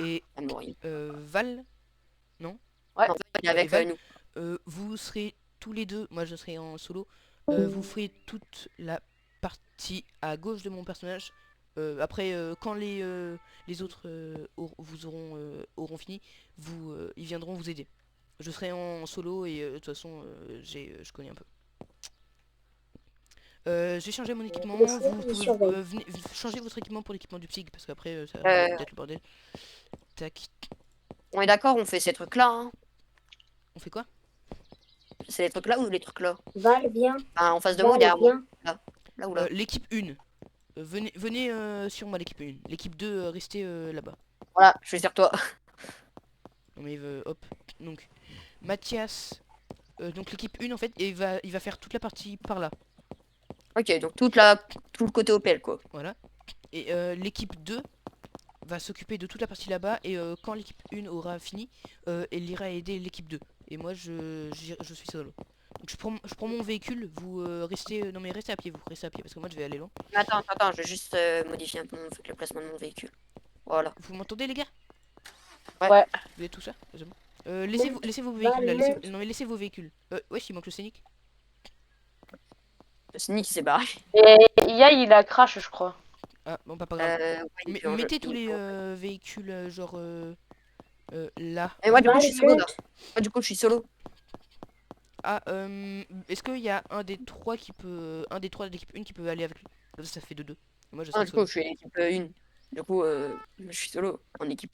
Et Mori. Val, En fait, il est avec Val. nous. vous serez tous les deux, moi je serai en solo, vous ferez toute la partie à gauche de mon personnage. Après, quand les autres auront fini, ils viendront vous aider. Je serai en solo et de toute façon, je connais un peu. J'ai changé mon équipement, Laisse-les, vous je pouvez surveille. changer votre équipement pour l'équipement du psyg parce qu'après ça Euh, va peut-être le bordel. Tac. On est d'accord, on fait ces trucs-là, hein. On fait quoi? C'est les trucs-là ou les trucs-là? Val, viens. Enfin, en face de moi ou Val, derrière moi? viens. Là ou là? L'équipe 1. Venez sur moi l'équipe 1. L'équipe 2, restez là-bas. Voilà, je suis sur toi. Non mais hop. Donc Mathias. Donc l'équipe 1 en fait, il va faire toute la partie par là. Ok, donc tout le côté OPL, quoi. Voilà. Et l'équipe 2 va s'occuper de toute la partie là-bas. Et quand l'équipe 1 aura fini, elle ira aider l'équipe 2. Et moi je suis solo. Donc je prends mon véhicule, vous restez. Non mais restez à pied, vous restez à pied parce que moi je vais aller loin. Attends, je vais juste modifier un peu le placement de mon véhicule. Voilà. Vous m'entendez les gars? Ouais. Vous êtes tout ça? C'est bon. Monte. Laissez vos véhicules là, monte. non mais laissez vos véhicules. Wesh, il manque le scénic. Le Sneak il s'est barré. Et Ia, il a crash, je crois. Ah bon, pas grave. Ouais, il est plus en jeu. Mettez tous les véhicules genre là. Et moi, du coup, Val, je suis solo, là. monte. Moi, du coup, je suis solo. Ah, est-ce qu'il y a un des trois de l'équipe 1 qui peut aller avec lui? Comme ça fait 2-2. Moi je Ah, serai du coup, solo. je suis l'équipe 1. Du coup, je suis solo en équipe.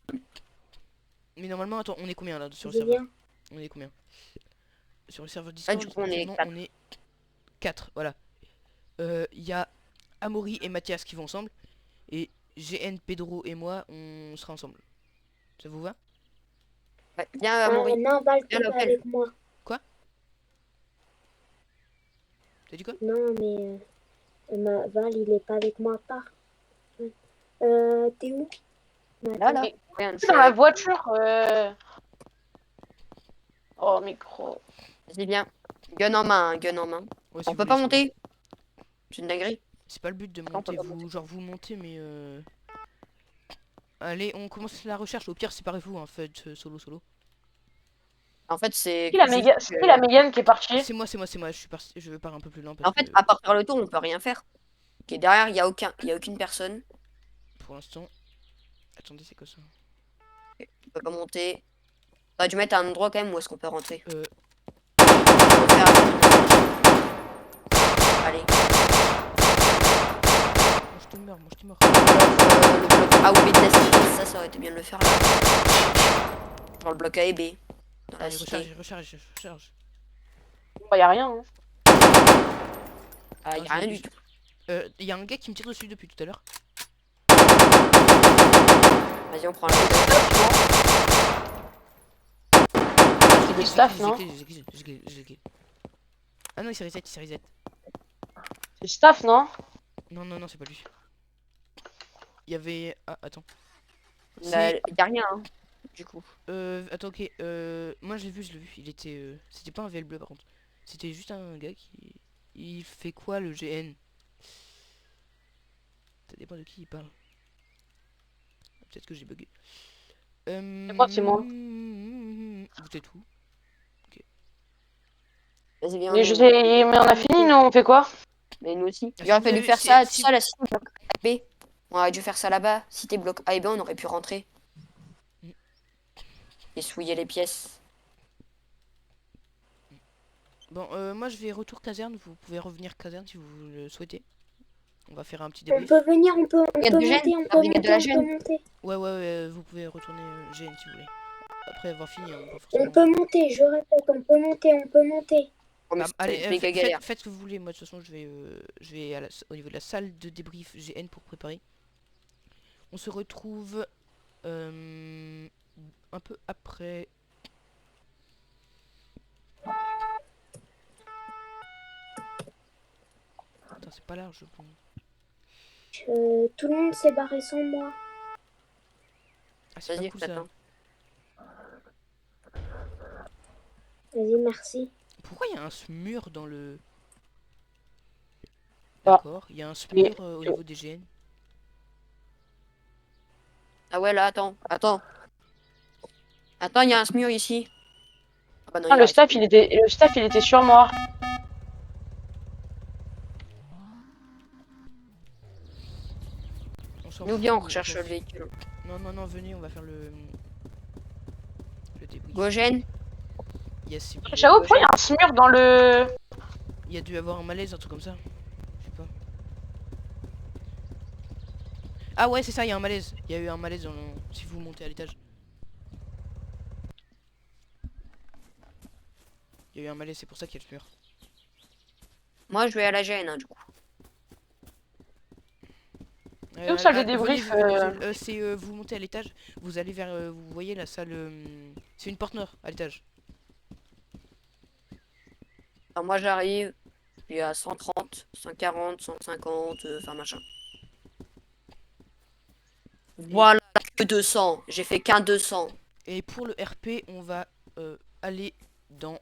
Mais normalement, attends, on est combien là sur le Je serveur? viens. On est combien? Sur le serveur Discord, du coup, on est actuellement, quatre. on est 4, voilà. Il y a Amaury et Mathias qui vont ensemble. Et GN, Pedro et moi, on sera ensemble. Ça vous va? Ouais, viens, Amaury. Non, Val, Viens, t'es pas l'hôtel. avec moi. T'as dit quoi? Non, mais Val, il est pas avec moi à part. T'es où? Là, là. Mais- Regarde, Dans la voiture. Oh, micro. Vas-y, viens. Gun en main, hein, gun en main. Ouais, si On vous peut voulez, pas si vous voulez. monter. C'est une dinguerie. C'est pas le but de on peut monter, pas vous, genre vous montez, mais allez, on commence la recherche. Au pire, séparez-vous, en fait, solo. En fait, c'est Qui la juste Mégane que- qui la Mégane qui est partie? C'est moi, je pars un peu plus lent parce En fait, que à part faire le tour, on peut rien faire. Ok, derrière, il y a aucune personne. pour l'instant. Attendez, c'est quoi ça? On peut pas monter. On aurait dû mettre un endroit quand même où est-ce qu'on peut rentrer. Euh, Allez. moi je te meurs, moi je te meurs. Le bloc A ou B de la cité, ça aurait été bien de le faire là. Genre le bloc A et B. Dans la Allez, cité. recharge. Bah, y a rien. Hein. Ah, y a rien du tout. Il y a un gars qui me tire dessus depuis tout à l'heure. Vas-y, on prend la C'est du staff, non? Je l'ai. Ah non, il s'est reset. C'est du staff, non? Non, c'est pas lui. Il y avait... Ah, attends. Il y a rien, hein, du coup. Attends, ok. Moi, je l'ai vu. Il était... C'était pas un VL bleu, par contre. C'était juste un gars qui... Il fait quoi, le GN? Ça dépend de qui il parle. Peut-être que j'ai bugué. C'est quoi, Simon? Vous êtes où? Vas-y, viens. Mais mais on a fini, nous, on fait quoi? Mais nous aussi. Ah, Il aurait si vous fallu avez- faire si- ça, si- tout ça, la cité bloc A et B. On aurait dû faire ça là-bas. Cité bloc A et B, on aurait pu rentrer. Mm. Et souiller les pièces. Bon, moi, je vais retour caserne. Vous pouvez revenir caserne si vous le souhaitez. On va faire un petit On débrief. peut venir, on peut Brigade de monter, gêne, on la peut brigade de la monter, on peut gêne. monter. Ouais, vous pouvez retourner GN si vous voulez. Après avoir fini, on va On forcément... peut monter, je répète, on peut monter. Oh, mais Ah, c'est allez, une méga galère. faites ce que vous voulez. Moi, de toute façon, je vais au niveau de la salle de débrief GN pour préparer. On se retrouve un peu après. Attends, c'est pas large. Bon. Tout le monde s'est barré sans moi. Ah, c'est pas Vas-y, cool ça. attends. Vas-y, merci. Pourquoi il y a un mur dans le... Ah. D'accord, il y a un mur au niveau des GN. Ah ouais, là, attends. Attends, il y a un mur ici. Ah bah non, Ah, il arrive. le staff, il était sur moi. On s'en Nous fout, bien, on on recherche s'en le fout. véhicule. Non, venez, on va faire le débrief. Gogène, Yes, s'il vous plaît. J'avoue, pourquoi il y a un smurf dans le... Il y a dû avoir un malaise, un truc comme ça. Je sais pas. Ah ouais, c'est ça, il y a un malaise. Il y a eu un malaise si vous montez à l'étage. Il y a eu un malaise, c'est pour ça qu'il y a le mur. moi je vais à la gêne, hein, du coup. C'est où, salle de Venez, débrief c'est vous montez à l'étage, vous allez vers, vous voyez la salle, c'est une porte nord à l'étage. Alors moi j'arrive, il y a 130, 140, 150, enfin machin. Voilà, que 200. J'ai fait qu'un 200. Et pour le RP, on va aller dans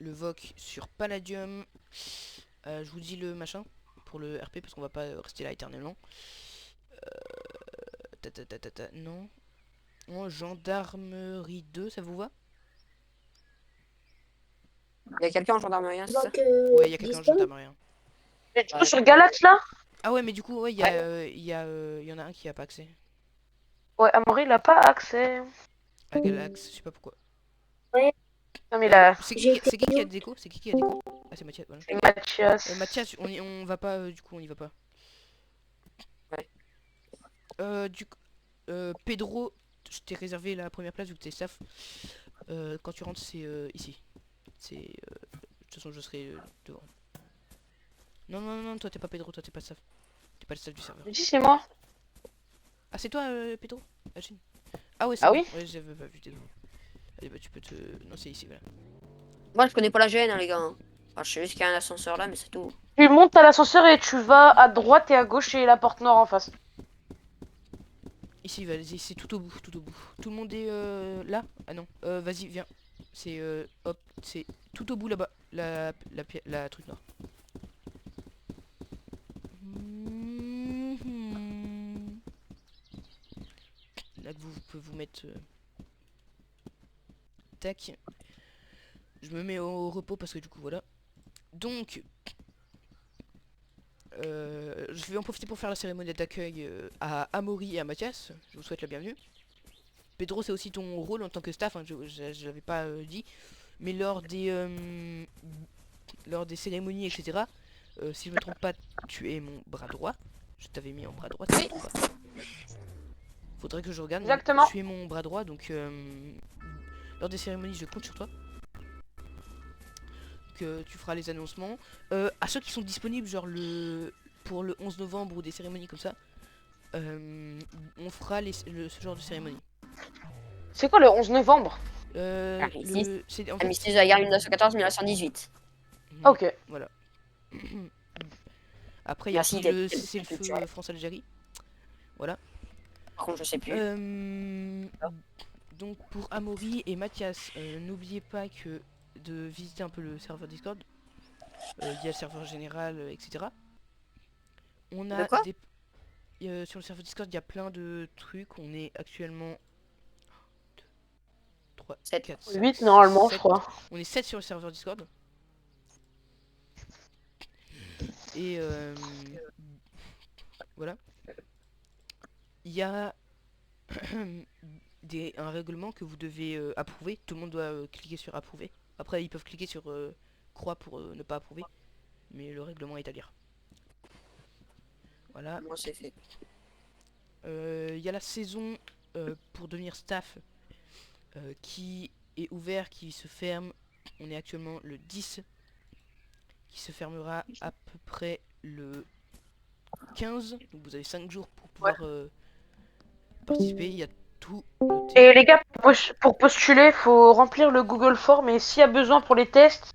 le VOC sur Palladium. Je vous dis le machin pour le RP parce qu'on va pas rester là éternellement. Non. En gendarmerie 2, ça vous va? Il y a quelqu'un en gendarmerie, hein, c'est ça? Donc, Ouais, il y a quelqu'un en Lisbonne, gendarmerie 1. Et du coup, Ouais. sur Galate, là? Ah ouais, mais du coup, ouais, il y en a un qui a pas accès. Ouais, Amaury, il a pas accès. À Galax, je sais pas pourquoi. Non, mais là, C'est J'ai qui, été c'est qui a déco? C'est qui a déco? Ah, c'est Mathias, voilà. c'est Mathias. Mathias, on va pas, du coup, on y va pas. Ouais. Du coup, Pedro, je t'ai réservé la première place vu que t'es staff. Quand tu rentres, c'est ici. C'est. De toute façon, je serai devant. Non, toi t'es pas Pedro, toi t'es pas staff. T'es pas le staff du serveur. Mais si, c'est moi. Ah, c'est toi, Pedro? Ah, ah ouais, c'est Ah bon. oui? Ouais, j'avais pas vu, désolé. Allez, bah, tu peux te. Non, c'est ici, voilà. Moi je connais pas la gêne, hein, les gars. Hein. Enfin, je sais juste qu'il y a un ascenseur là, mais c'est tout. Tu montes à l'ascenseur et tu vas à droite et à gauche et la porte nord en face. Ici, vas-y, c'est tout au bout, tout au bout. Tout le monde est là? Ah non, vas-y, viens. C'est hop, c'est tout au bout là-bas, la truc noire. Là que vous pouvez vous mettre. Tac. Je me mets au repos parce que du coup voilà. Donc, je vais en profiter pour faire la cérémonie d'accueil à Amaury et à Mathias. Je vous souhaite la bienvenue. Pedro, c'est aussi ton rôle en tant que staff, hein, je l'avais pas dit. Mais lors des cérémonies, etc., si je me trompe pas, tu es mon bras droit. Je t'avais mis en bras droit, si je me trompe pas. Faudrait que je regarde. Mais Exactement. tu es mon bras droit, donc lors des cérémonies, je compte sur toi. Que tu feras les annoncements. À ceux qui sont disponibles, genre pour le 11 novembre ou des cérémonies comme ça, on fera ce genre de cérémonie. C'est quoi le 11 novembre? C'est en fait. Armistice de la guerre 1914-1918. Ok. Voilà. Après, il y a Merci aussi d'être le cessez-le-feu culturel. France-Algérie. Voilà. Par contre, je sais plus. Donc pour Amaury et Mathias, n'oubliez pas que de visiter un peu le serveur Discord. Il y a le serveur général, etc. On a De quoi des... sur le serveur Discord, il y a plein de trucs. On est actuellement 3, 7. 4, 8 normalement, je 7. crois. On est 7 sur le serveur Discord. Et voilà. Il y a un règlement que vous devez approuver. Tout le monde doit cliquer sur approuver. Après, ils peuvent cliquer sur croix pour ne pas approuver. Mais le règlement est à lire. Voilà. Moi, c'est fait. Il y a la saison pour devenir staff qui est ouvert, qui se ferme. On est actuellement le 10. Qui se fermera à peu près le 15. Donc vous avez 5 jours pour pouvoir participer. Il y a tout noté. Et les gars, pour postuler, faut remplir le Google Form et s'il y a besoin pour les tests,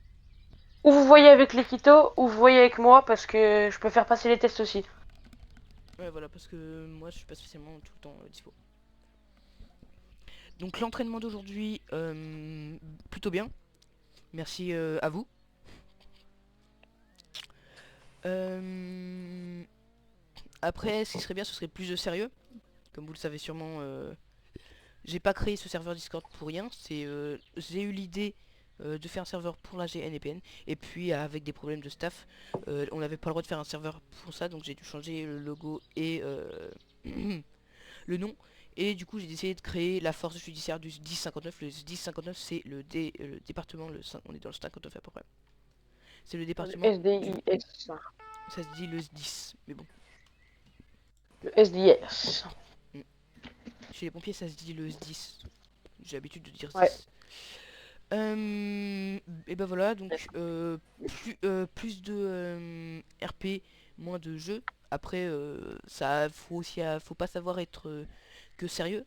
ou vous voyez avec l'équito, ou vous voyez avec moi parce que je peux faire passer les tests aussi. Ouais, voilà, parce que moi je suis pas spécialement tout le temps dispo. Donc l'entraînement d'aujourd'hui, plutôt bien. Merci à vous. Après, ce qui serait bien, ce serait plus de sérieux. Comme vous le savez sûrement, j'ai pas créé ce serveur Discord pour rien. C'est j'ai eu l'idée de faire un serveur pour la GNEPN et puis avec des problèmes de staff, on n'avait pas le droit de faire un serveur pour ça, donc j'ai dû changer le logo et le nom. Et du coup j'ai décidé de créer la force judiciaire du 1059. Le 1059 c'est le département, on est dans le 59 à peu près. C'est le département SDIS. ça se dit le 10, mais bon. Le SDIS. Chez les pompiers ça se dit le 10. J'ai l'habitude de dire 10. Ouais. Et ben voilà, donc plus de RP, moins de jeux. Après, ça faut pas savoir être que sérieux.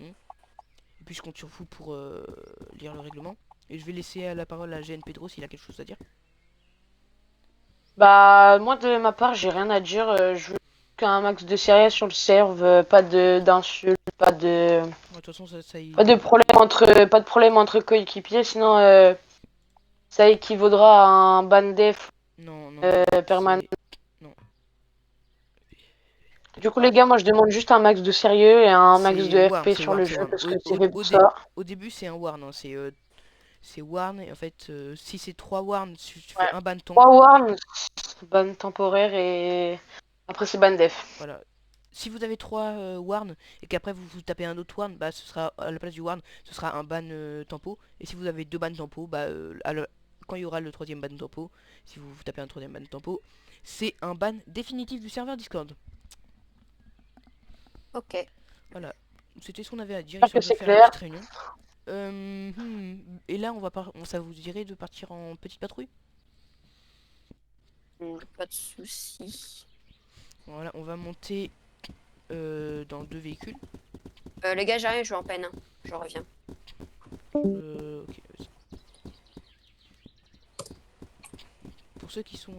Et puis je compte sur vous pour lire le règlement. Et je vais laisser la parole à GN Pedro s'il a quelque chose à dire. Bah, moi de ma part, j'ai rien à dire. Je veux qu'un max de sérieux sur le serve, pas d'insultes, pas de De toute façon, pas de problème entre coéquipiers, sinon ça équivaudra à un ban def non, permanent. non. Du coup, les gars, moi je demande juste un max de sérieux et un max de Warn, RP c'est sur Warn, le c'est jeu Warn. parce que c'est fait pour ça. Au début, c'est un Warn, hein, c'est Warn, et en fait, si c'est 3 Warn, tu Ouais. fais un ban ton. 3 warns, ban temporaire et après c'est ban def. Voilà. Si vous avez 3 warn et qu'après vous tapez un autre warn, bah ce sera à la place du warn, ce sera un ban tempo. Et si vous avez 2 bans tempo, bah quand il y aura le 3ème ban tempo, si vous tapez un 3ème ban tempo, c'est un ban définitif du serveur Discord. Ok. Voilà. C'était ce qu'on avait à dire, J'espère histoire que de c'est faire clair. une petite réunion. Et là ça vous dirait de partir en petite patrouille? Pas de soucis. Voilà, on va monter dans 2 véhicules. Les gars, j'arrive, je suis en peine. Je reviens. Ok, vas-y. Pour ceux qui sont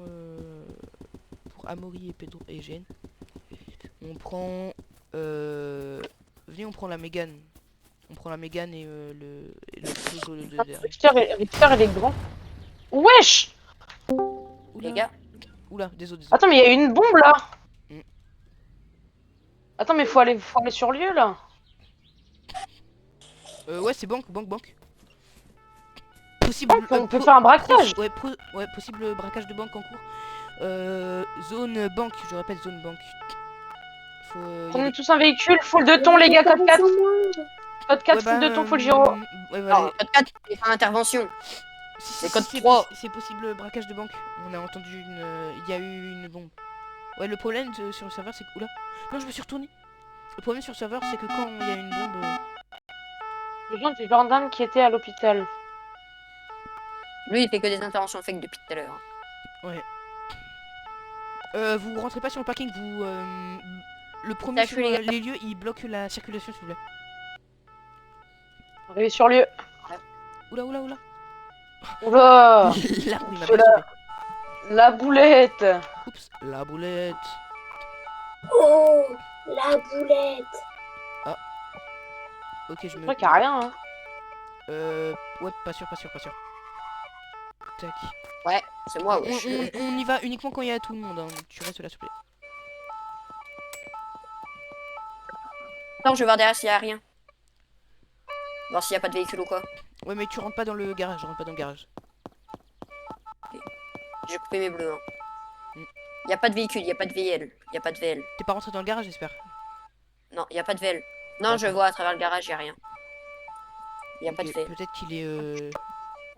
pour Amaury et Pedro et Gênes, on prend venez, on prend la Mégane. On prend la Mégane et le Peugeot de derrière. Richter, il est grand. Wesh! Les gars, Oula, désolé. Attends, mais il y a une bombe là! Mm. Attends, mais faut aller sur lieu là! Ouais, c'est banque. Possible. On peut faire un braquage! Ouais, possible braquage de banque en cours. Zone banque, je répète, zone banque. Faut y Prenez aller. tous un véhicule, full de ton les gars, code 4. Code 4, full de ton, full gyro. Ouais, voilà. non, code 4, il fait intervention. Si, C'est si, code si, 3. c'est possible braquage de banque. On a entendu il y a eu une bombe. Ouais, le problème sur le serveur, c'est que... Oula. Non, je me suis retourné. Le problème sur le serveur, c'est que quand il y a une bombe... Les gens du Jordan qui étaient à l'hôpital. Lui, il fait que des interventions fake depuis tout à l'heure. Ouais. Vous rentrez pas sur le parking, vous... le premier T'as sur vu, les gars. les lieux, il bloque la circulation, s'il vous plaît. Arrivé sur lieu. Oula. Oula! Là, oui, il m'a C'est pas stoppé. La boulette! Oups, la boulette. Oh, la boulette. Ok, je Je me... crois qu'il y a rien, hein. Ouais, pas sûr. Tac. Ouais, c'est moi, wesh. On y va uniquement quand il y a tout le monde, hein. Tu restes là, s'il te plaît. Attends, je vais voir derrière s'il y a rien. Voir s'il y a pas de véhicule ou quoi. Ouais, mais tu rentres pas dans le garage, J'ai coupé mes bleus. Hein. Mm. Y a pas de véhicule, y a pas de VL. Y a pas de VL. T'es pas rentré dans le garage, j'espère. Non, y a pas de VL. Non, je D'accord. vois à travers le garage, y a rien. Y a pas de Ok, VL. peut-être qu'il est...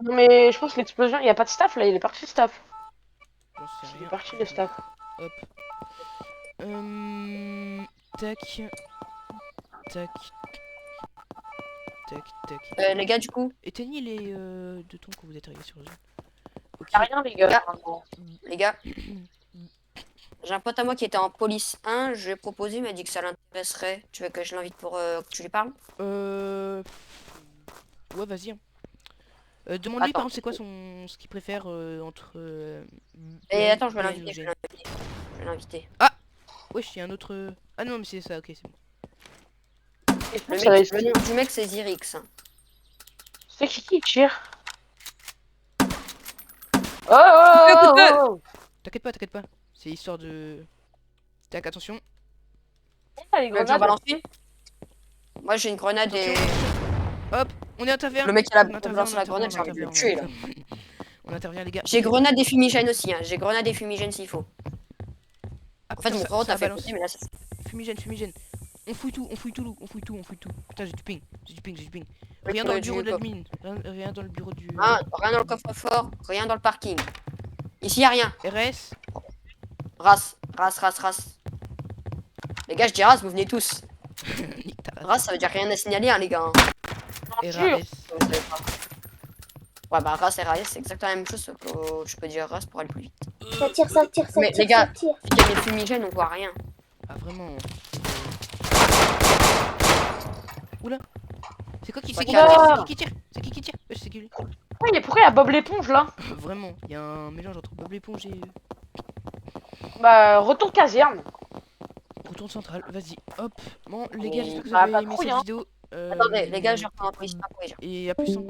Non, mais je pense que l'explosion, il n'y a pas de staff là, il est parti staff. J'en sais Il rien. est parti le staff. Hop. Tac. Les gars, du coup, Éteignez les deux tons quand vous êtes arrivés sur le jeu. Ok. Y'a rien, les gars. les gars. J'ai un pote à moi qui était en police 1, je lui ai proposé, il m'a dit que ça l'intéresserait. Tu veux que je l'invite pour que tu lui parles? Ouais, vas-y. Hein. Demande-lui par Attends. exemple c'est quoi ce qu'il préfère entre... Et attends, je vais Ben l'inviter, ou je Gênes. vais l'inviter. Je vais l'inviter. Wesh, il y a un autre... Ah non, mais c'est ça, ok, c'est bon. Le nom du mec, c'est Zirix. C'est qui tire? Oh! T'inquiète pas. C'est histoire de... Tac, attention. Ah, les Tu veux que j'en grenades. balance une? Moi j'ai une grenade et... Hop, on est à taverne. Le mec qui a On intervient, lancé la grenade, j'ai envie de le tuer là. On intervient les gars. J'ai grenade et fumigène aussi, hein. J'ai grenade et fumigène s'il faut. Ah, En fait, putain, mon frérot ça t'a fait balance. péter, mais là ça... Fumigène, fumigène. On fouille tout, on fouille tout, on fouille tout, on fouille tout. Putain, j'ai du ping, j'ai du ping, j'ai du ping. Rien dans le bureau de l'admin. Rien dans le bureau du... Rien dans le coffre-fort, rien dans le parking. Ici y'a rien. RS. Race. Les gars, je dis race, vous venez tous. Nique ta race. Race, ça veut dire rien à signaler, hein, les gars. RAS. Ouais, bah race et RAS, c'est exactement la même chose, sauf que je peux dire race pour aller plus vite. Ça tire, ça tire, ça Mais tire, les gars, ça tire. il y a des fumigènes, on voit rien. Ah vraiment. Oula. C'est quoi qui Ouais, c'est qui calme. tire? C'est qui tire? Ouais, c'est qui lui? Ouais, pourquoi il y a Bob l'éponge là? Vraiment, il y a un mélange entre Bob l'éponge et... Bah, retour caserne. Retourne central, vas-y, hop. Bon, les gars, j'espère que vous Bah, avez pas aimé trop, cette hein. vidéo. Attendez, les gars, je reprends un police. Et à plus. Hein.